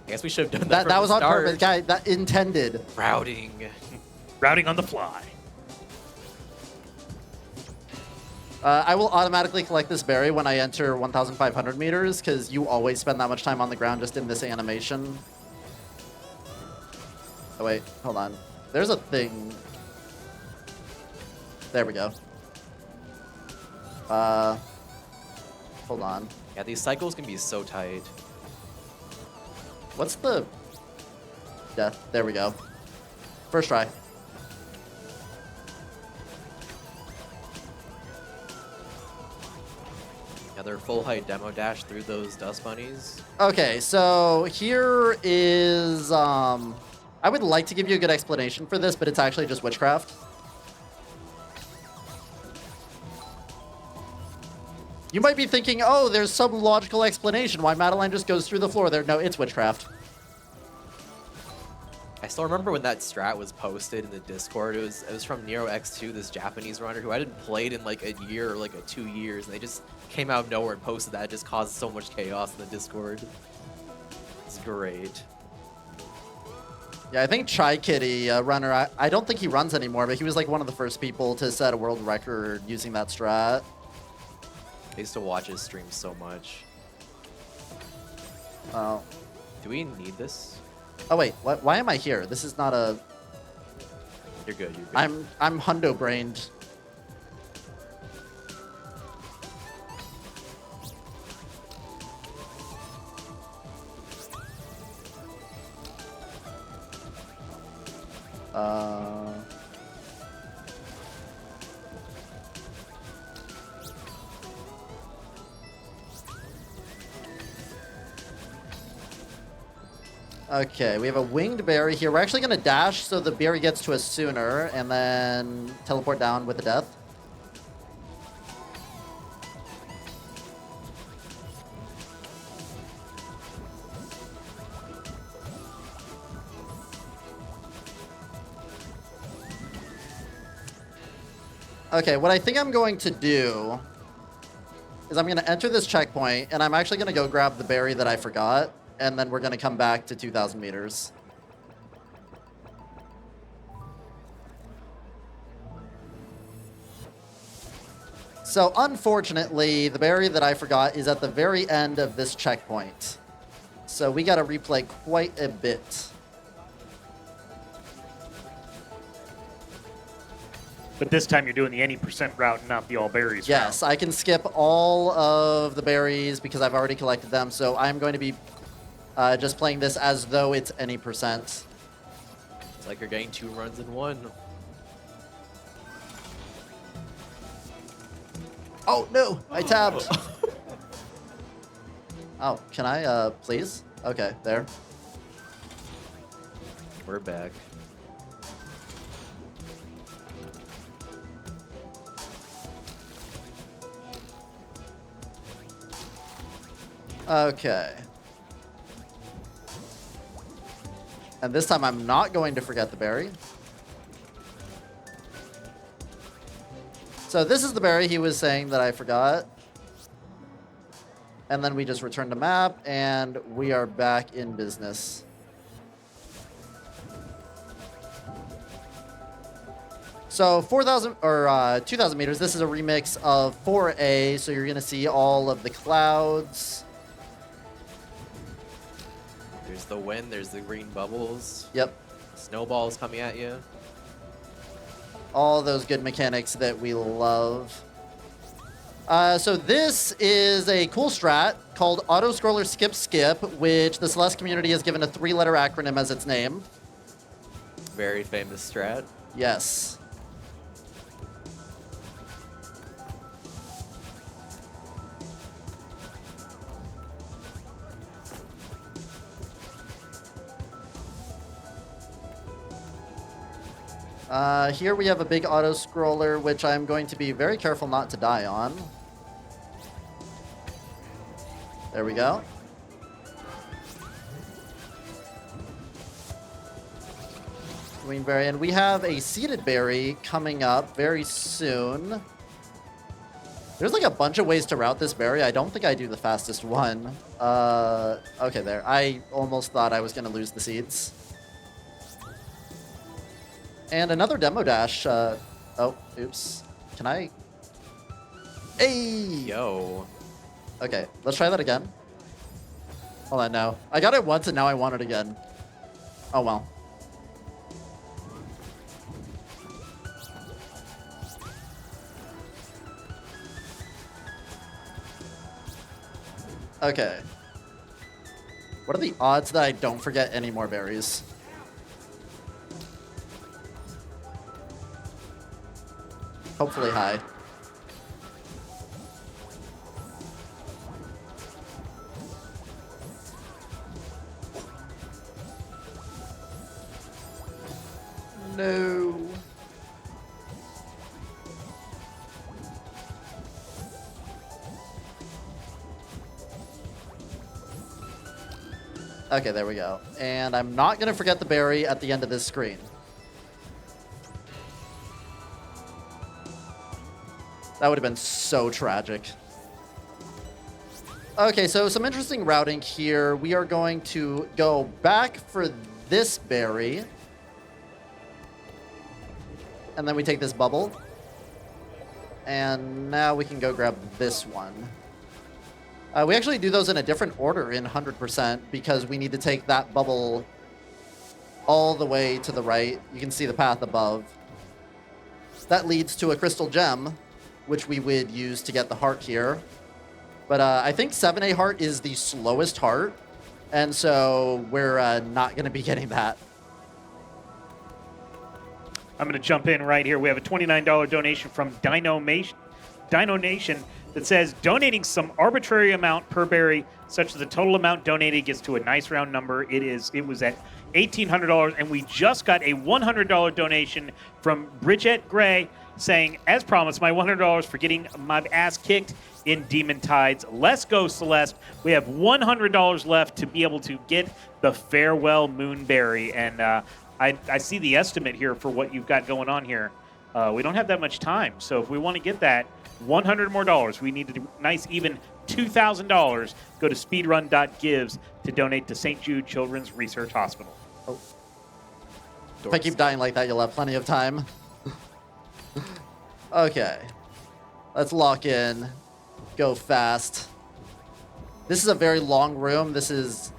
I guess we should have done that. That was on start. purpose, guy. That intended. Routing. Routing on the fly. I will automatically collect this berry when I enter 1,500 meters, because you always spend that much time on the ground just in this animation. Oh, wait. Hold on. There's a thing. There we go. Hold on. Yeah, these cycles can be so tight. What's the death? There we go. First try. Another full height demo dash through those dust bunnies. Okay, so here is I would like to give you a good explanation for this, but it's actually just witchcraft. You might be thinking, oh, there's some logical explanation why Madeline just goes through the floor there. No, it's witchcraft. I still remember when that strat was posted in the Discord. It was from Nero X2, this Japanese runner who I hadn't played in like a year or like 2 years, and they just came out of nowhere and posted that. It just caused so much chaos in the Discord. It's great. Yeah, I think Chai Kitty, runner, I don't think he runs anymore, but he was like one of the first people to set a world record using that strat. I used to watch his streams so much. Oh. Do we need this? Oh wait, why am I here? This is not a... You're good, you're good. I'm hundo-brained. Okay, we have a winged berry here. We're actually going to dash so the berry gets to us sooner and then teleport down with the death. Okay, what I think I'm going to do is I'm going to enter this checkpoint, and I'm actually going to go grab the berry that I forgot, and then we're going to come back to 2,000 meters. So, unfortunately, the berry that I forgot is at the very end of this checkpoint. So we got to replay quite a bit. But this time you're doing the any percent route, not the all berries Yes, route. I can skip all of the berries because I've already collected them. So I'm going to be just playing this as though it's any percent. It's like you're getting 2 runs in 1. Oh, no, I tabbed. Oh, can I, please? Okay, there. We're back. Okay. And this time I'm not going to forget the berry. So this is the berry he was saying that I forgot. And then we just return to map, and we are back in business. So 4,000 or 2,000 meters. This is a remix of 4A, so you're going to see all of the clouds. There's the wind, there's the green bubbles. Yep. Snowballs coming at you. All those good mechanics that we love. So this is a cool strat called Auto Scroller Skip Skip, which the Celeste community has given a 3-letter acronym as its name. Very famous strat. Yes. Here we have a big auto scroller, which I'm going to be very careful not to die on. There we go. Green berry, and we have a seeded berry coming up very soon. There's like a bunch of ways to route this berry. I don't think I do the fastest one. Okay, there. I almost thought I was going to lose the seeds. And another demo dash. Oh, oops. Can I? Hey! Yo. Okay, let's try that again. Hold on, no. I got it once and now I want it again. Oh, well. Okay. What are the odds that I don't forget any more berries? Hopefully high. No. Okay, there we go. And I'm not going to forget the berry at the end of this screen. That would have been so tragic. Okay, so some interesting routing here. We are going to go back for this berry. And then we take this bubble. And now we can go grab this one. We actually do those in a different order in 100% because we need to take that bubble all the way to the right. You can see the path above. That leads to a crystal gem, which we would use to get the heart here. But I think 7A heart is the slowest heart, and so we're not going to be getting that. I'm going to jump in right here. We have a $29 donation from Dino Nation that says, donating some arbitrary amount per berry, such that the total amount donated gets to a nice round number. It was at $1,800, and we just got a $100 donation from Bridget Gray saying, as promised, my $100 for getting my ass kicked in Demon Tides. Let's go, Celeste. We have $100 left to be able to get the Farewell Moonberry, and I see the estimate here for what you've got going on here. We don't have that much time, so if we want to get that $100 more, we need to nice even $2,000. Go to speedrun.gives to donate to St. Jude Children's Research Hospital. Oh. If I keep dying like that, you'll have plenty of time. Okay. Let's lock in. Go fast. This is a very long room. This is,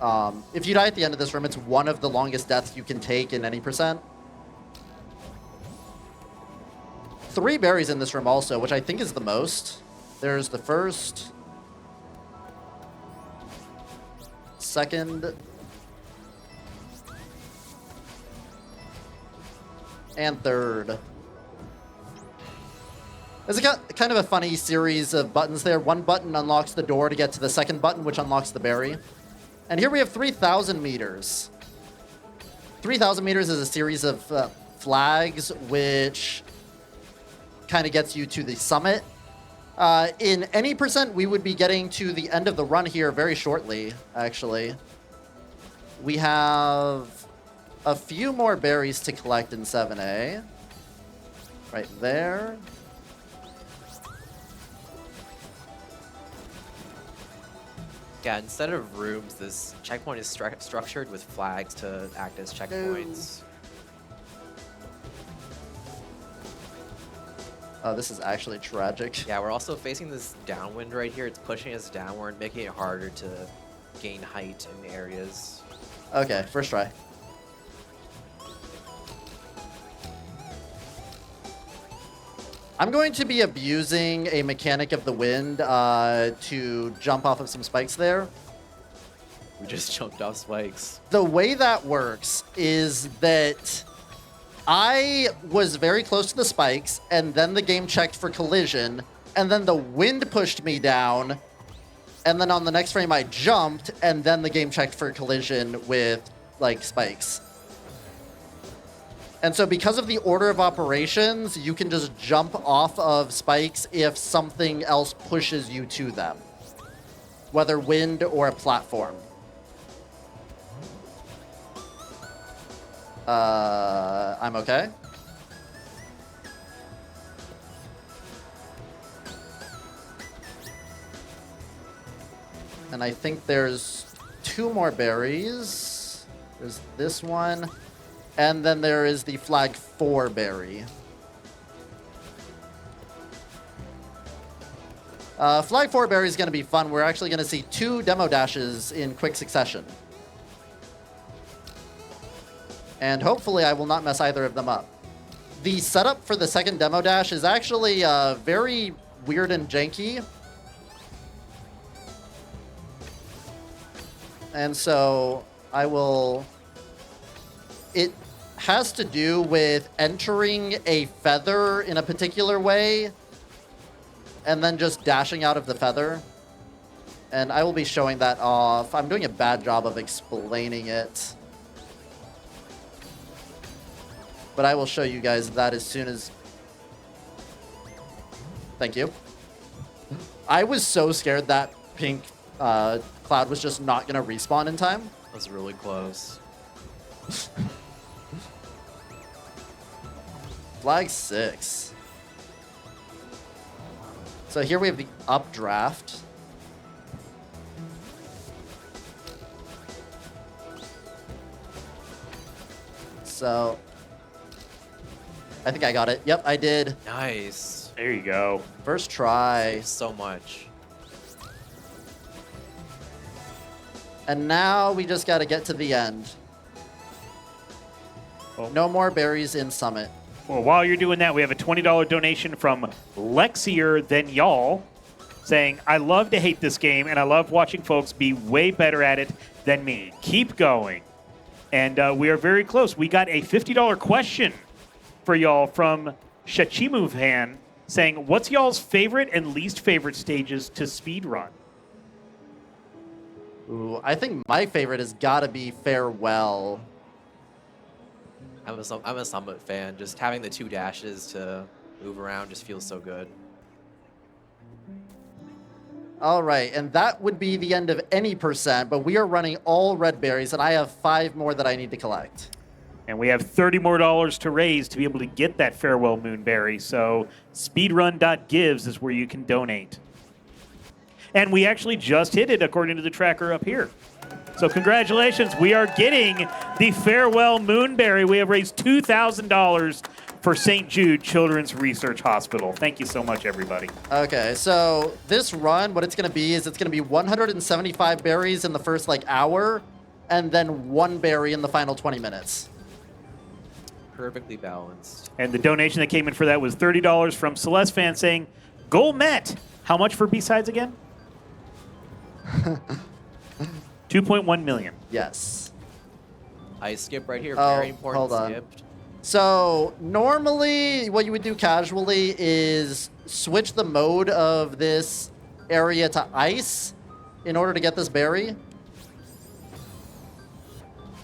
if you die at the end of this room, it's one of the longest deaths you can take in any percent. 3 berries in this room also, which I think is the most. There's the first, second, and third. There's kind of a funny series of buttons there. One button unlocks the door to get to the second button, which unlocks the berry. And here we have 3,000 meters. 3,000 meters is a series of flags, which kind of gets you to the summit. In any percent, we would be getting to the end of the run here very shortly, actually. We have a few more berries to collect in 7A. Right there. Yeah, instead of rooms, this checkpoint is structured with flags to act as checkpoints. Oh, this is actually tragic. Yeah, we're also facing this downwind right here. It's pushing us downward, making it harder to gain height in areas. Okay, first try. I'm going to be abusing a mechanic of the wind to jump off of some spikes there. We just jumped off spikes. The way that works is that I was very close to the spikes, and then the game checked for collision, and then the wind pushed me down, and then on the next frame I jumped, and then the game checked for collision with, like, spikes. And so because of the order of operations, you can just jump off of spikes if something else pushes you to them, whether wind or a platform. I'm okay. And I think there's 2 more berries. There's this one. And then there is the flag 4 berry. Flag 4 berry is going to be fun. We're actually going to see 2 demo dashes in quick succession. And hopefully I will not mess either of them up. The setup for the second demo dash is actually very weird and janky. And so I will... It has to do with entering a feather in a particular way and then just dashing out of the feather. And I will be showing that off. I'm doing a bad job of explaining it. But I will show you guys that as soon as... Thank you. I was so scared that pink cloud was just not going to respawn in time. That was really close. Flag 6. So here we have the updraft. So I think I got it. Yep, I did. Nice. There you go. First try. So much. And now we just got to get to the end. Oh. No more berries in Summit. Well, while you're doing that, we have a $20 donation from Lexier Than Y'all saying, I love to hate this game, and I love watching folks be way better at it than me. Keep going. And we are very close. We got a $50 question for y'all from Shachimu Fan saying, what's y'all's favorite and least favorite stages to speedrun? Ooh, I think my favorite has got to be Farewell. I'm a Summit fan. Just having the 2 dashes to move around just feels so good. All right, and that would be the end of any percent, but we are running all red berries, and I have 5 more that I need to collect. And we have $30 more to raise to be able to get that Farewell Moonberry. So speedrun.gives is where you can donate. And we actually just hit it according to the tracker up here. So congratulations, we are getting the Farewell Moonberry. We have raised $2,000 for St. Jude Children's Research Hospital. Thank you so much, everybody. Okay, so this run, what it's going to be is it's going to be 175 berries in the first hour, and then 1 berry in the final 20 minutes. Perfectly balanced. And the donation that came in for that was $30 from Celeste fan saying, goal met. How much for B-sides again? 2.1 million. Yes. I skip right here. Oh, Very important hold on. skipped. So normally what you would do casually is switch the mode of this area to ice in order to get this berry.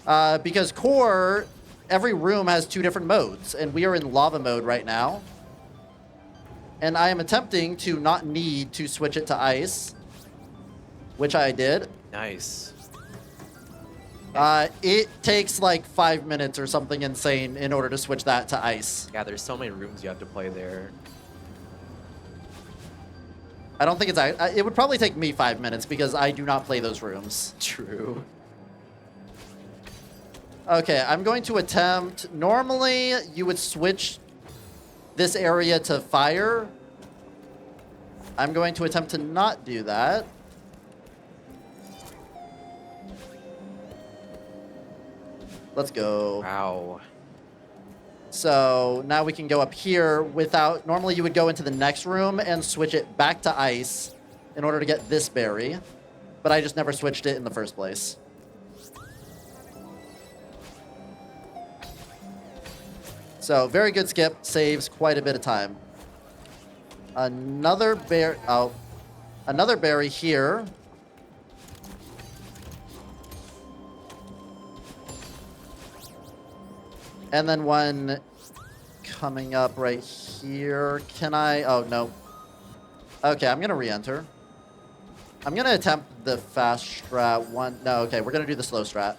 Because core, every room has 2 different modes, and we are in lava mode right now. And I am attempting to not need to switch it to ice, which I did. Nice. It takes 5 minutes or something insane in order to switch that to ice. Yeah, there's so many rooms you have to play there. I don't think it's... It would probably take me 5 minutes because I do not play those rooms. True. Okay, I'm going to attempt... Normally, you would switch this area to fire. I'm going to attempt to not do that. Let's go. Wow. So now we can go up here without... Normally you would go into the next room and switch it back to ice in order to get this berry. But I just never switched it in the first place. So very good skip. Saves quite a bit of time. Another berry... Oh. Another berry here. And then one coming up right here. Can I? Oh, no. Okay, I'm going to re-enter. I'm going to attempt the fast strat one. No, okay, we're going to do the slow strat.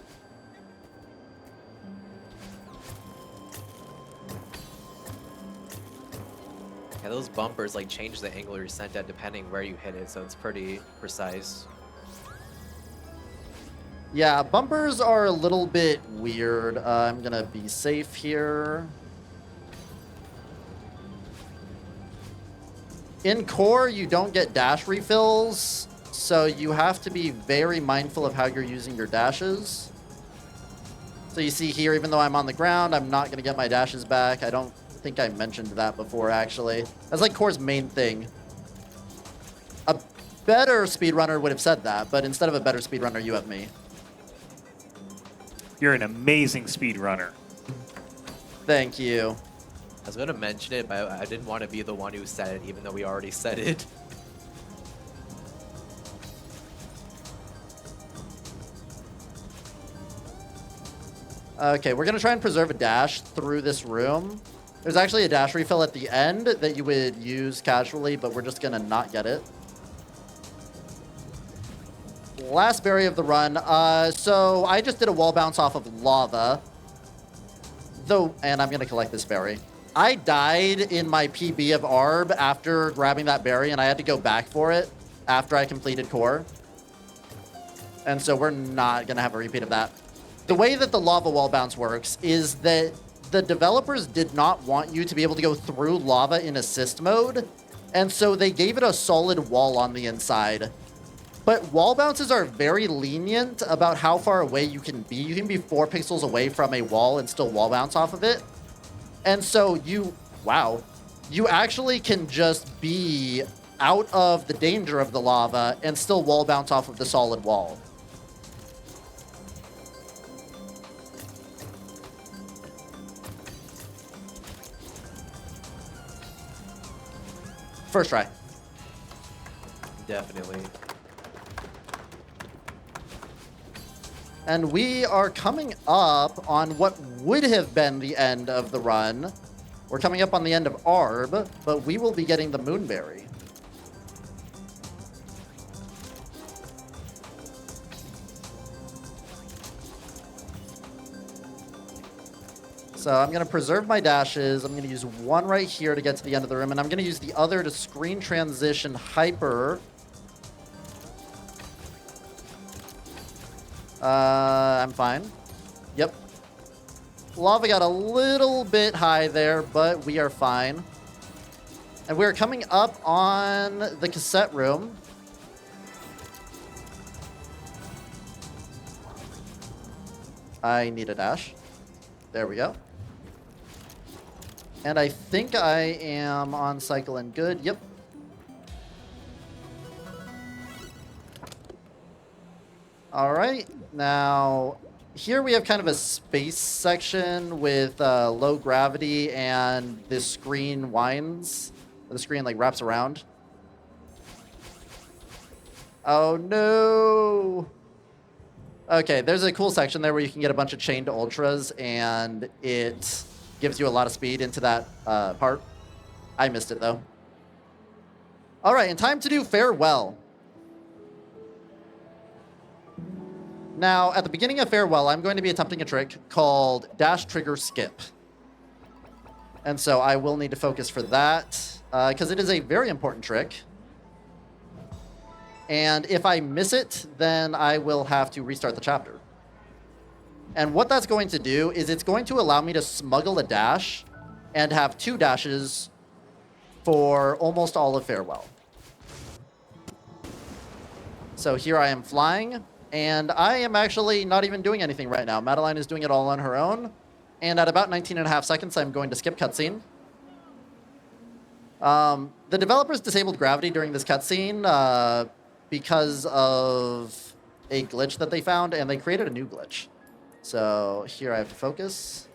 Yeah, those bumpers change the angle you're sent at depending where you hit it, so it's pretty precise. Yeah, bumpers are a little bit weird. I'm gonna be safe here. In core, you don't get dash refills, so you have to be very mindful of how you're using your dashes. So you see here, even though I'm on the ground, I'm not gonna get my dashes back. I don't think I mentioned that before, actually. That's like core's main thing. A better speedrunner would have said that, but instead of a better speedrunner, you have me. You're an amazing speedrunner. Thank you. I was going to mention it, but I didn't want to be the one who said it, even though we already said it. Okay, we're gonna try and preserve a dash through this room. There's actually a dash refill at the end that you would use casually, but we're just gonna not get it. Last berry of the run. So I just did a wall bounce off of lava. Though, and I'm gonna collect this berry. I died in my PB of ARB after grabbing that berry, and I had to go back for it after I completed core. And so we're not gonna have a repeat of that. The way that the lava wall bounce works is that the developers did not want you to be able to go through lava in assist mode, and so they gave it a solid wall on the inside. But wall bounces are very lenient about how far away you can be. You can be 4 pixels away from a wall and still wall bounce off of it. And so you actually can just be out of the danger of the lava and still wall bounce off of the solid wall. First try. Definitely. And we are coming up on what would have been the end of the run. We're coming up on the end of ARB, but we will be getting the Moonberry. So I'm going to preserve my dashes. I'm going to use one right here to get to the end of the room, and I'm going to use the other to screen transition hyper. I'm fine. Yep. Lava got a little bit high there, but we are fine. And we're coming up on the cassette room. I need a dash. There we go. And I think I am on cycle and good. Yep. All right. Now, here we have kind of a space section with low gravity, and this screen winds. The screen like wraps around. Oh no. Okay, there's a cool section there where you can get a bunch of chained ultras, and it gives you a lot of speed into that part. I missed it, though. All right, and time to do Farewell. Now, at the beginning of Farewell, I'm going to be attempting a trick called Dash Trigger Skip. And so I will need to focus for that, because it is a very important trick. And if I miss it, then I will have to restart the chapter. And what that's going to do is it's going to allow me to smuggle a dash and have 2 dashes for almost all of Farewell. So here I am flying, and I am actually not even doing anything right now. Madeline is doing it all on her own. And at about 19.5 seconds, I'm going to skip cutscene. The developers disabled gravity during this cutscene because of a glitch that they found, and they created a new glitch. So here I have to focus.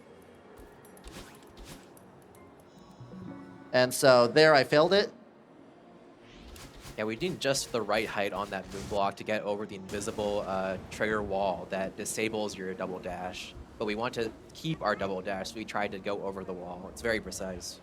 And so there I failed it. Yeah, we need just the right height on that moon block to get over the invisible trigger wall that disables your double dash. But we want to keep our double dash, so we tried to go over the wall. It's very precise.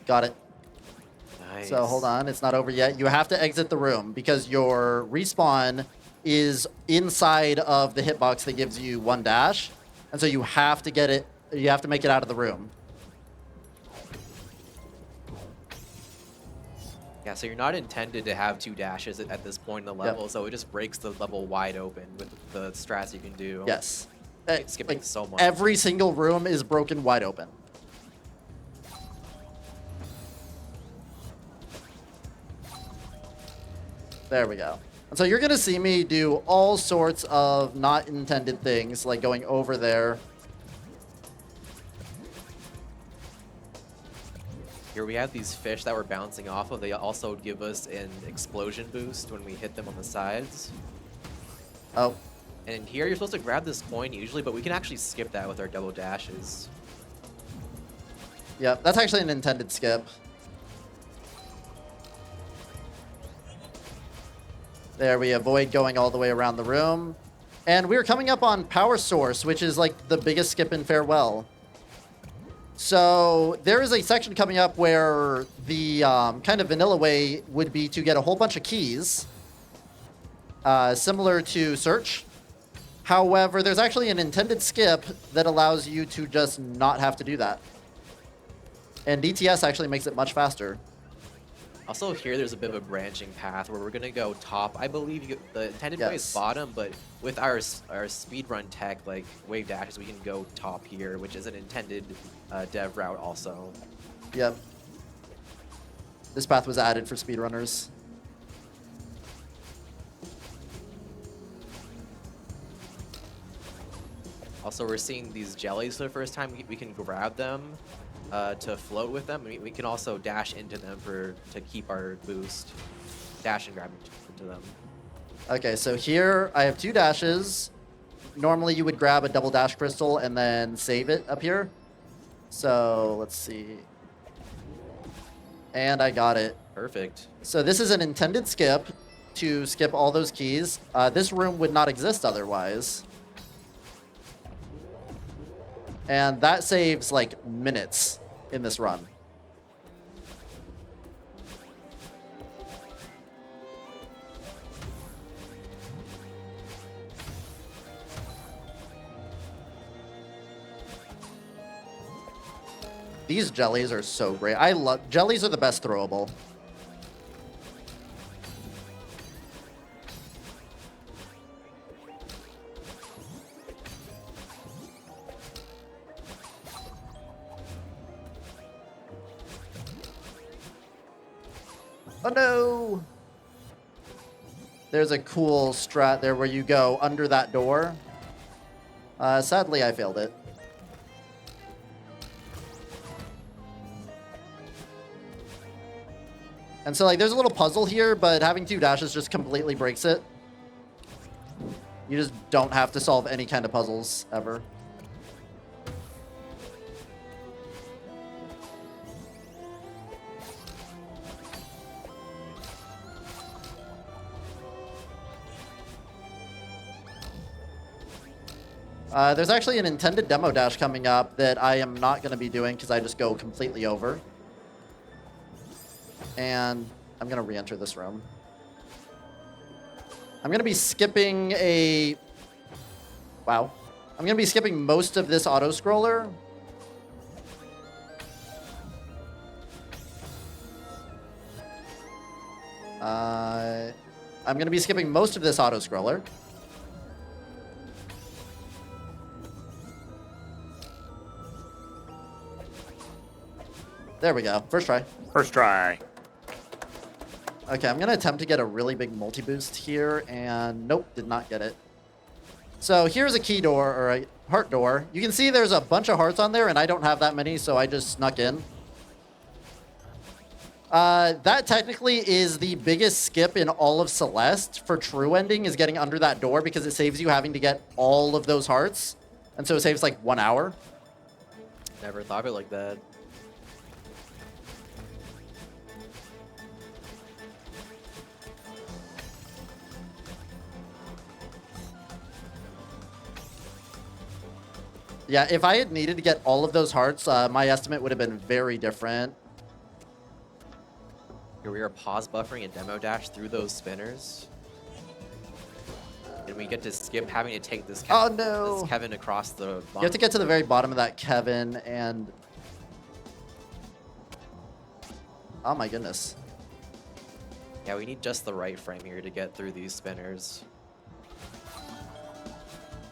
Got it. Nice. So hold on, it's not over yet. You have to exit the room because your respawn is inside of the hitbox that gives you 1 dash. And so you have to get it, you have to make it out of the room. Yeah, so you're not intended to have 2 dashes at this point in the level, so it just breaks the level wide open with the strats you can do. Yes. Skipping Like, so much. every single room is broken wide open. There we go. And so you're going to see me do all sorts of not intended things, like going over there. Here we have these fish that we're bouncing off of. They also give us an explosion boost when we hit them on the sides. Oh, And here you're supposed to grab this coin usually, but we can actually skip that with our double dashes. yep. That's actually an intended skip. There, we avoid going all the way around the room. And we're coming up on Power Source, which is like the biggest skip in Farewell. So there is a section coming up where the kind of vanilla way would be to get a whole bunch of keys, similar to Search. However, there's actually an intended skip that allows you to just not have to do that. And DTS actually makes it much faster. Also here there's a bit of a branching path where we're gonna go top. I believe the intended way is Yes. bottom, but with our speedrun tech like wave dashes, we can go top here, which is an intended dev route also. Yep. This path was added for speedrunners. Also, we're seeing these jellies for the first time. We can grab them to float with them. We can also dash into them to keep our boost. Dash and grab into them. Okay, so here I have 2 dashes. Normally you would grab a double dash crystal and then save it up here. So let's see. And I got it. Perfect. So this is an intended skip to skip all those keys. This room would not exist otherwise. And that saves like minutes in this run. These jellies are so great. I love jellies are the best throwable. Oh no! There's a cool strat there where you go under that door. Sadly, I failed it. And so, like, there's a little puzzle here, but having 2 dashes just completely breaks it. You just don't have to solve any kind of puzzles ever. There's actually an intended demo dash coming up that I am not going to be doing because I just go completely over. And I'm going to re-enter this room. I'm going to be skipping a... Wow. I'm going to be skipping most of this auto-scroller. I'm going to be skipping most of this auto-scroller. There we go. First try. First try. Okay, I'm going to attempt to get a really big multi-boost here, and nope, did not get it. So here's a key door, or a heart door. You can see there's a bunch of hearts on there, and I don't have that many, so I just snuck in. That technically is the biggest skip in all of Celeste for true ending, is getting under that door, because it saves you having to get all of those hearts. And so it saves like 1 hour. Never thought of it like that. Yeah, if I had needed to get all of those hearts, my estimate would have been very different. Here we are pause buffering and demo dash through those spinners. and we get to skip having to take this Oh, no. this Kevin across the bottom. You have to get to the very bottom of that Kevin, and... Oh my goodness. Yeah, we need just the right frame here to get through these spinners.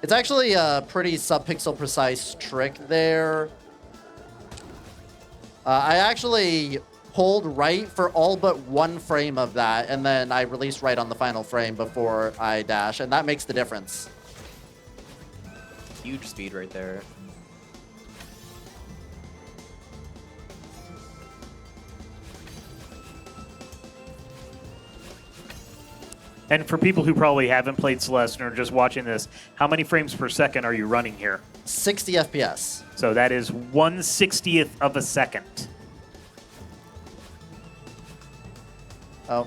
It's actually a pretty sub-pixel precise trick there. I actually hold right for all but one frame of that, and then I release right on the final frame before I dash, and that makes the difference. Huge speed right there. And for people who probably haven't played Celeste and are just watching this, how many frames per second are you running here? 60 FPS. So that is 1/60th of a second. Oh.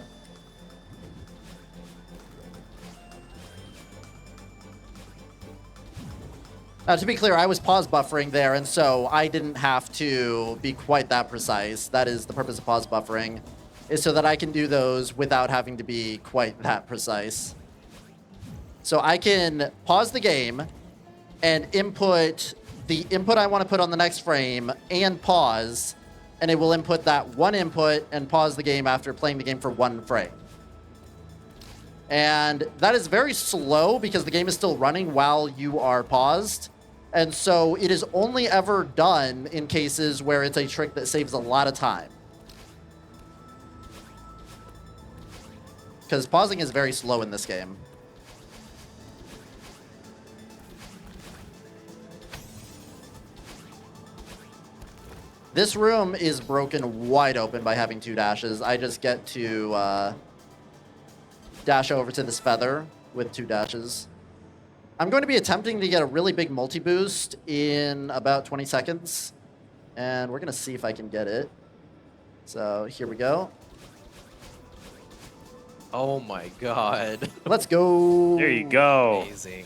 To be clear, I was pause buffering there, and so I didn't have to be quite that precise. That is the purpose of pause buffering, is so that I can do those without having to be quite that precise. So I can pause the game and input the input I want to put on the next frame and pause, and it will input that one input and pause the game after playing the game for one frame. And that is very slow because the game is still running while you are paused. And so it is only ever done in cases where it's a trick that saves a lot of time. Because pausing is very slow in this game. This room is broken wide open by having two dashes. I just get to dash over to this feather with two dashes. I'm going to be attempting to get a really big multi-boost in about 20 seconds. And we're going to see if I can get it. So here we go. Oh my god. Let's go. There you go. Amazing.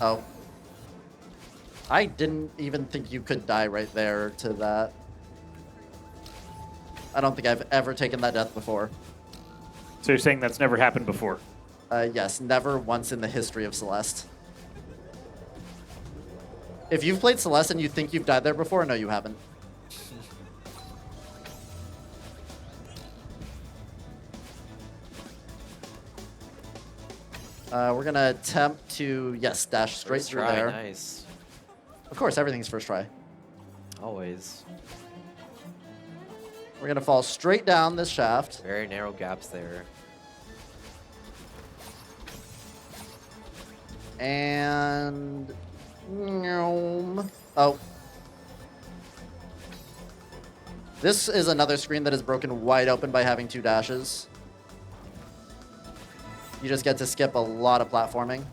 Oh. I didn't even think you could die right there to that. I don't think I've ever taken that death before. So you're saying that's never happened before? Yes, never once in the history of Celeste. If you've played Celeste and you think you've died there before, no, you haven't. We're going to attempt to, yes, dash straight First through try, there. nice. Of course, everything's first try. Always. We're going to fall straight down this shaft. Very narrow gaps there. And... Oh. This is another screen that is broken wide open by having two dashes. You just get to skip a lot of platforming.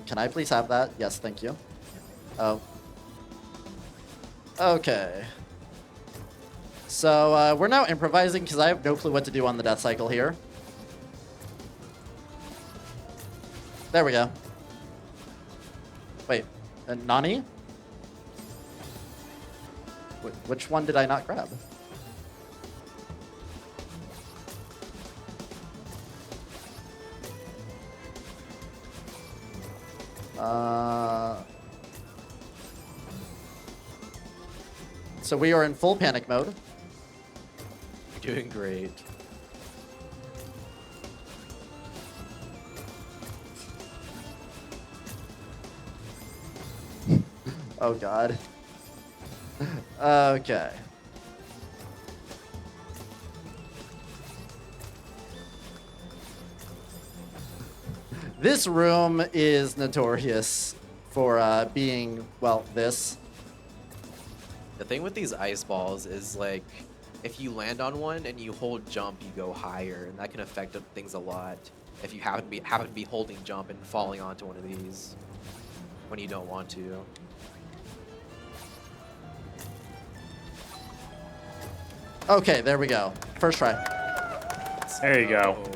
Can I please have that? Yes, thank you. Oh. Okay. So, we're now improvising because I have no clue what to do on the death cycle here. There we go. Wait, Nani? Which one did I not grab? So we are in full panic mode. You're doing great. Oh god. Okay. This room is notorious for being, well, this. The thing with these ice balls is like, if you land on one and you hold jump, you go higher, and that can affect things a lot. If you happen to be holding jump and falling onto one of these when you don't want to. Okay, there we go. First try. There you go. Oh.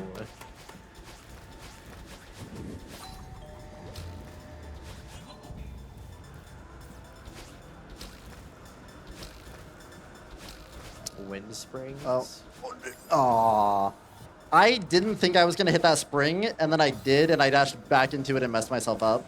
Wind springs. Oh. Aw. I didn't think I was going to hit that spring, and then I did, and I dashed back into it and messed myself up.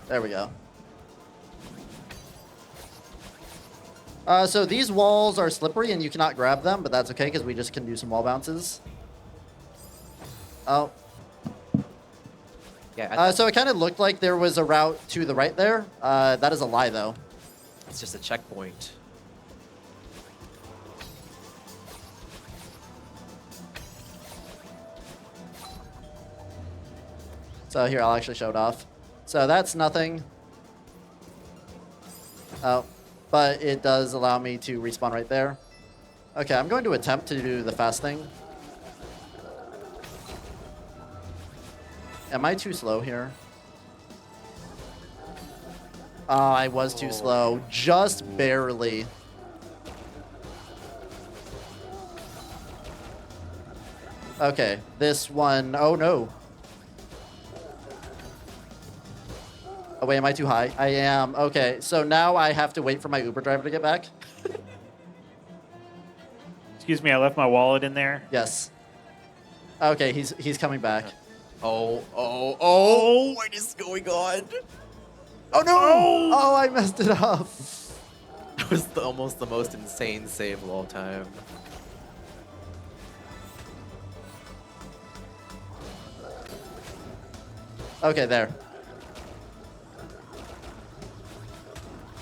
There we go. So these walls are slippery and you cannot grab them, but that's okay because we just can do some wall bounces. Oh. Yeah. So it kind of looked like there was a route to the right there. That is a lie, though. It's just a checkpoint. So here, I'll actually show it off. So that's nothing. Oh, but it does allow me to respawn right there. Okay, I'm going to attempt to do the fast thing. Am I too slow here? Oh, I was too slow. Just barely. Okay, this one. Oh, no. Oh, wait, am I too high? I am. Okay, so now I have to wait for my Uber driver to get back? Excuse me, I left my wallet in there. Yes. Okay, he's coming back. Oh, what is going on? Oh, no! Oh, I messed it up. That was almost the most insane save of all time. Okay, there.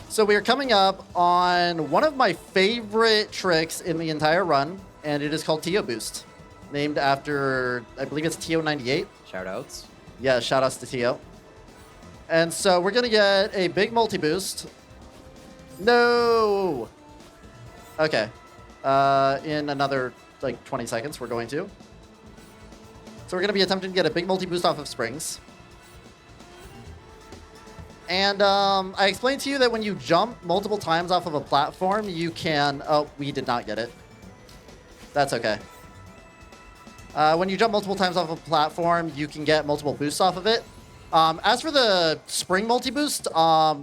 So we are coming up on one of my favorite tricks in the entire run, and it is called TO Boost, named after, I believe it's TO98. Shoutouts. Yeah, shoutouts to TO. And so we're going to get a big multi-boost. No! Okay. In another, like, 20 seconds, we're going to. So we're going to be attempting to get a big multi-boost off of springs. And I explained to you that when you jump multiple times off of a platform, you can... Oh, we did not get it. That's okay. When you jump multiple times off a platform, you can get multiple boosts off of it. As for the spring multi-boost,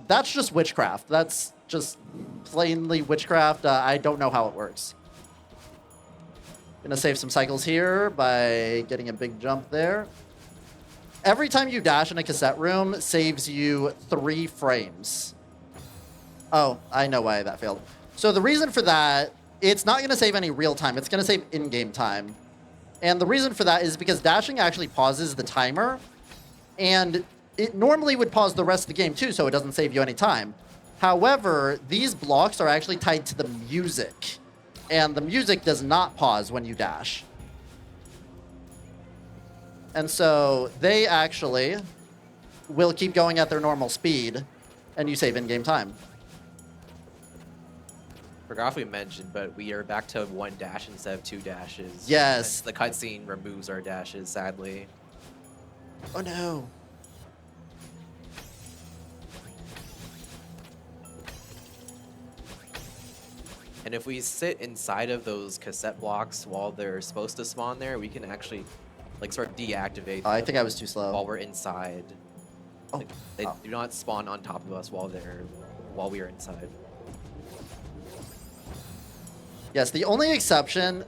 that's just witchcraft. That's just plainly witchcraft. I don't know how it works. Gonna save some cycles here by getting a big jump there. Every time you dash in a cassette room saves you 3 frames. Oh, I know why that failed. So the reason for that, it's not going to save any real time. It's going to save in-game time. And the reason for that is because dashing actually pauses the timer. And it normally would pause the rest of the game too, so it doesn't save you any time. However, these blocks are actually tied to the music. And the music does not pause when you dash. And so they actually will keep going at their normal speed, and you save in-game time. Forgot if we mentioned, but we are back to 1 dash instead of 2 dashes. Yes. The cutscene removes our dashes, sadly. Oh no. And if we sit inside of those cassette blocks while they're supposed to spawn there, we can actually like sort of deactivate I them think I was too slow. while we're inside. Oh. Like, they do not spawn on top of us while we are inside. Yes, the only exception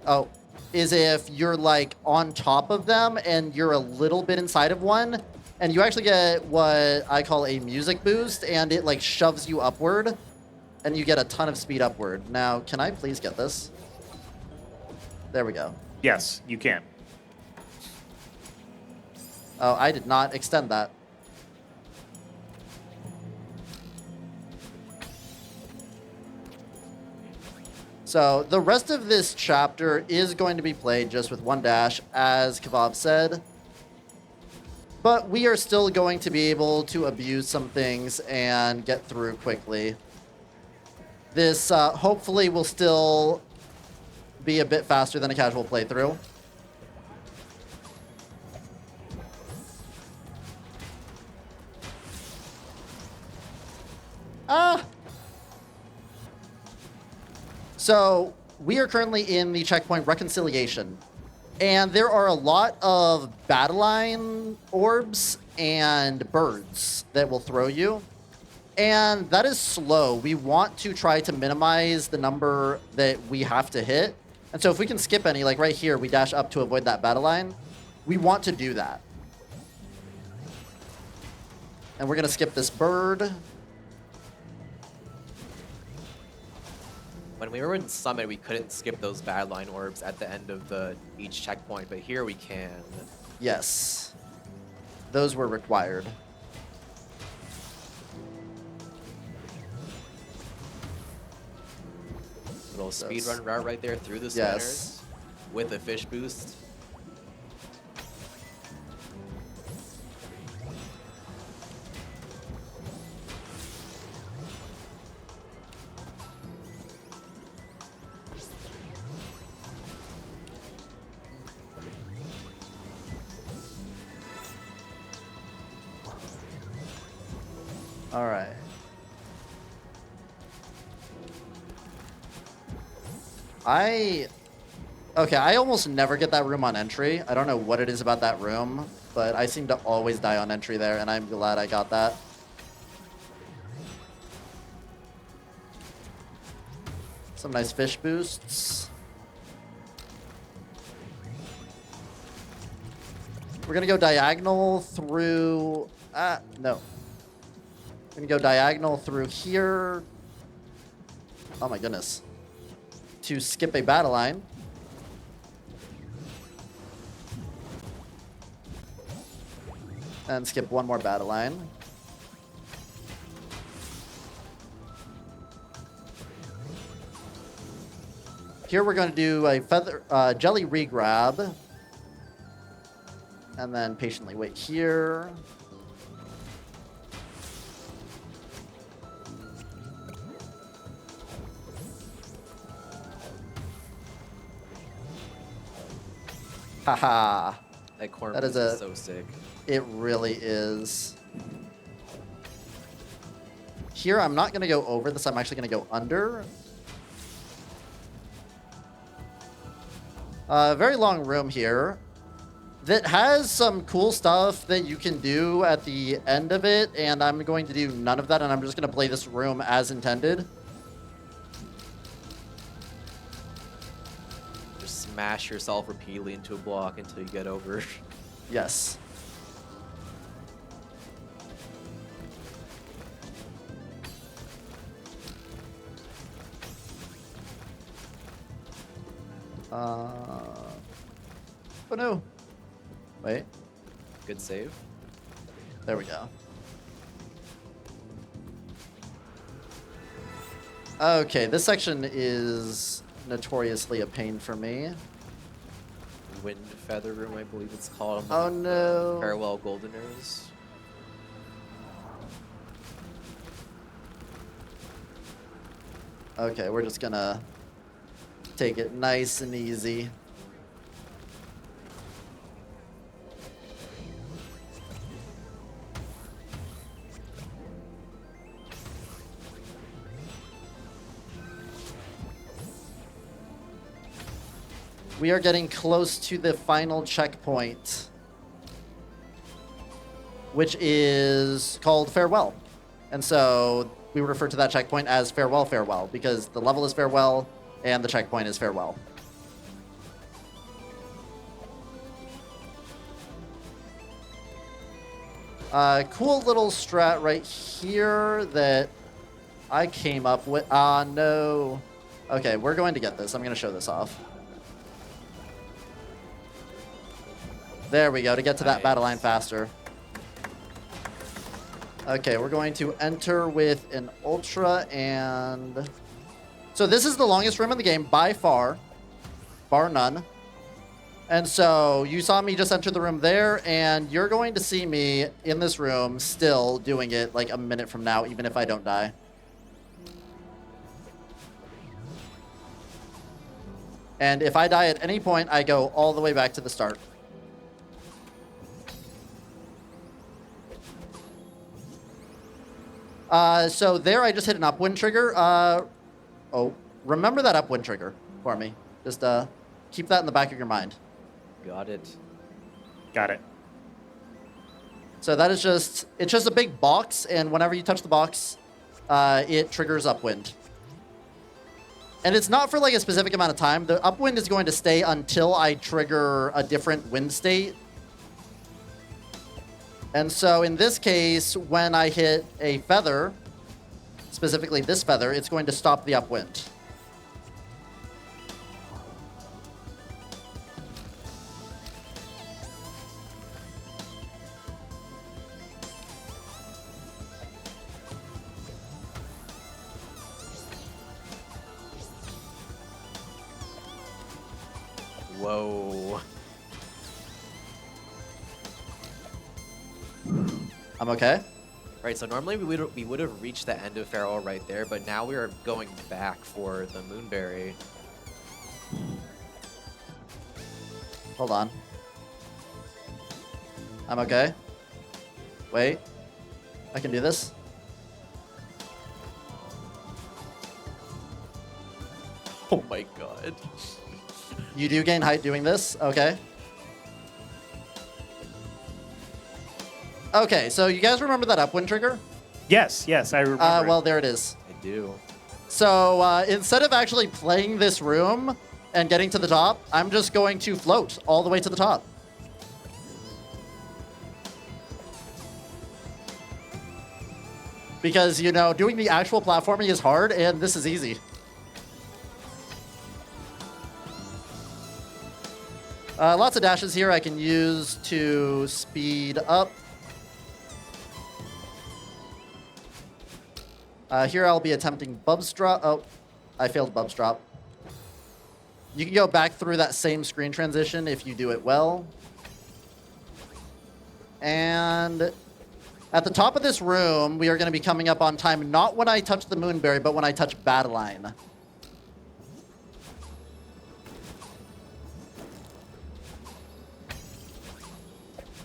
is if you're like on top of them and you're a little bit inside of one, and you actually get what I call a music boost, and it like shoves you upward, and you get a ton of speed upward. Now, can I please get this? There we go. Yes, you can. Oh, I did not extend that. So the rest of this chapter is going to be played just with 1 dash, as Kebab said. But we are still going to be able to abuse some things and get through quickly. This hopefully will still be a bit faster than a casual playthrough. So we are currently in the checkpoint reconciliation, and there are a lot of battle line orbs and birds that will throw you. And that is slow. We want to try to minimize the number that we have to hit. And so if we can skip any, like right here, we dash up to avoid that battle line. We want to do that. And we're going to skip this bird. When we were in Summit, we couldn't skip those bad line orbs at the end of each checkpoint, but here we can. Yes. Those were required. Little speed run route right there through the Yes. spinners with a fish boost. All right. Okay, I almost never get that room on entry. I don't know what it is about that room, but I seem to always die on entry there, and I'm glad I got that. Some nice fish boosts. We're gonna go diagonal through... no. We're gonna go diagonal through here. Oh my goodness. To skip a battle line. And skip one more battle line. Here we're going to do a jelly regrab. And then patiently wait here. Haha. That corn That is boost a- so sick. It really is. Here, I'm not going to go over this. I'm actually going to go under. Very long room here that has some cool stuff that you can do at the end of it, and I'm going to do none of that, and I'm just going to play this room as intended. Just smash yourself repeatedly into a block until you get over. Yes. Oh no. Wait. Good save. There we go. Okay, this section is notoriously a pain for me. Wind feather room, I believe it's called. Oh no. Farewell Goldeners. Okay, we're just gonna take it nice and easy. We are getting close to the final checkpoint, which is called Farewell. And so we refer to that checkpoint as Farewell, Farewell, because the level is Farewell and the checkpoint is Farewell. Cool little strat right here that I came up with. No. Okay, we're going to get this. I'm going to show this off. There we go, to get to that battle line faster. Okay, we're going to enter with an Ultra and... So this is the longest room in the game by far, bar none. And so you saw me just enter the room there, and you're going to see me in this room still doing it like a minute from now, even if I don't die. And if I die at any point, I go all the way back to the start. So there I just hit an upwind trigger. Oh, remember that upwind trigger for me. Just keep that in the back of your mind. Got it. Got it. So that is it's just a big box, and whenever you touch the box, it triggers upwind. And it's not for like a specific amount of time. The upwind is going to stay until I trigger a different wind state. And so in this case, when I hit a feather, specifically this feather, it's going to stop the upwind. Whoa. I'm okay. Right, so normally we would have reached the end of Feral right there, but now we are going back for the Moonberry. Hold on. I'm okay. Wait. I can do this. Oh my god. You do gain height doing this. Okay. Okay, so you guys remember that upwind trigger? Yes, I remember. Well, there it is. I do. So instead of actually playing this room and getting to the top, I'm just going to float all the way to the top. Because, you know, doing the actual platforming is hard, and this is easy. Lots of dashes here I can use to speed up. Here I'll be attempting Bubs Drop. Oh, I failed Bubs Drop. You can go back through that same screen transition if you do it well. And at the top of this room, we are going to be coming up on time, not when I touch the Moonberry, but when I touch Battleline.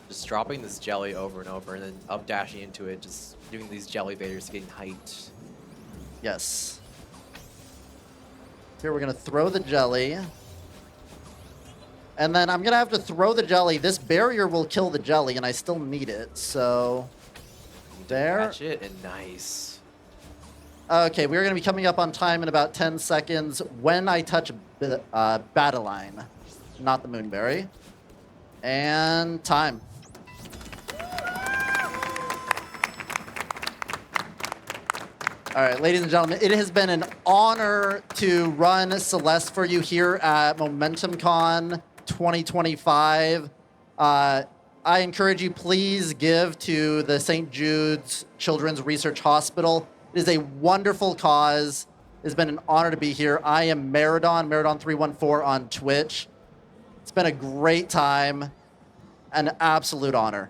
Just dropping this jelly over and over and then up dashing into it, just doing these jelly evaders, getting height. Yes. Here we're going to throw the jelly. And then I'm going to have to throw the jelly. This barrier will kill the jelly, and I still need it. So there. Catch it, and nice. Okay, we're going to be coming up on time in about 10 seconds when I touch Battleline, not the Moonberry. And time. All right, ladies and gentlemen, it has been an honor to run Celeste for you here at MomentumCon 2025. I encourage you, please give to the St. Jude's Children's Research Hospital. It is a wonderful cause. It has been an honor to be here. I am Maridon, Maridon314 on Twitch. It's been a great time, an absolute honor.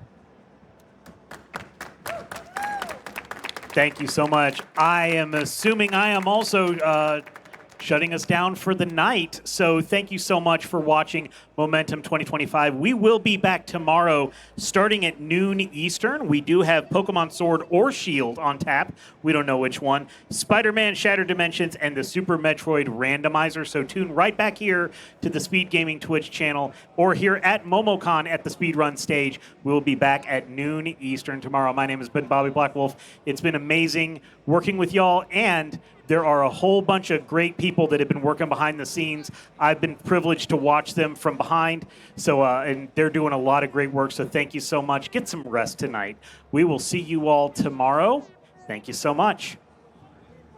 Thank you so much. I am assuming I am also shutting us down for the night. So thank you so much for watching Momentum 2025. We will be back tomorrow starting at noon Eastern. We do have Pokemon Sword or Shield on tap. We don't know which one. Spider-Man Shattered Dimensions and the Super Metroid Randomizer. So tune right back here to the SpeedGaming Twitch channel or here at MomoCon at the Speedrun stage. We'll be back at noon Eastern tomorrow. My name has been Bobby Blackwolf. It's been amazing working with y'all, and there are a whole bunch of great people that have been working behind the scenes. I've been privileged to watch them from behind, so and they're doing a lot of great work, so thank you so much. Get some rest tonight. We will see you all tomorrow. Thank you so much.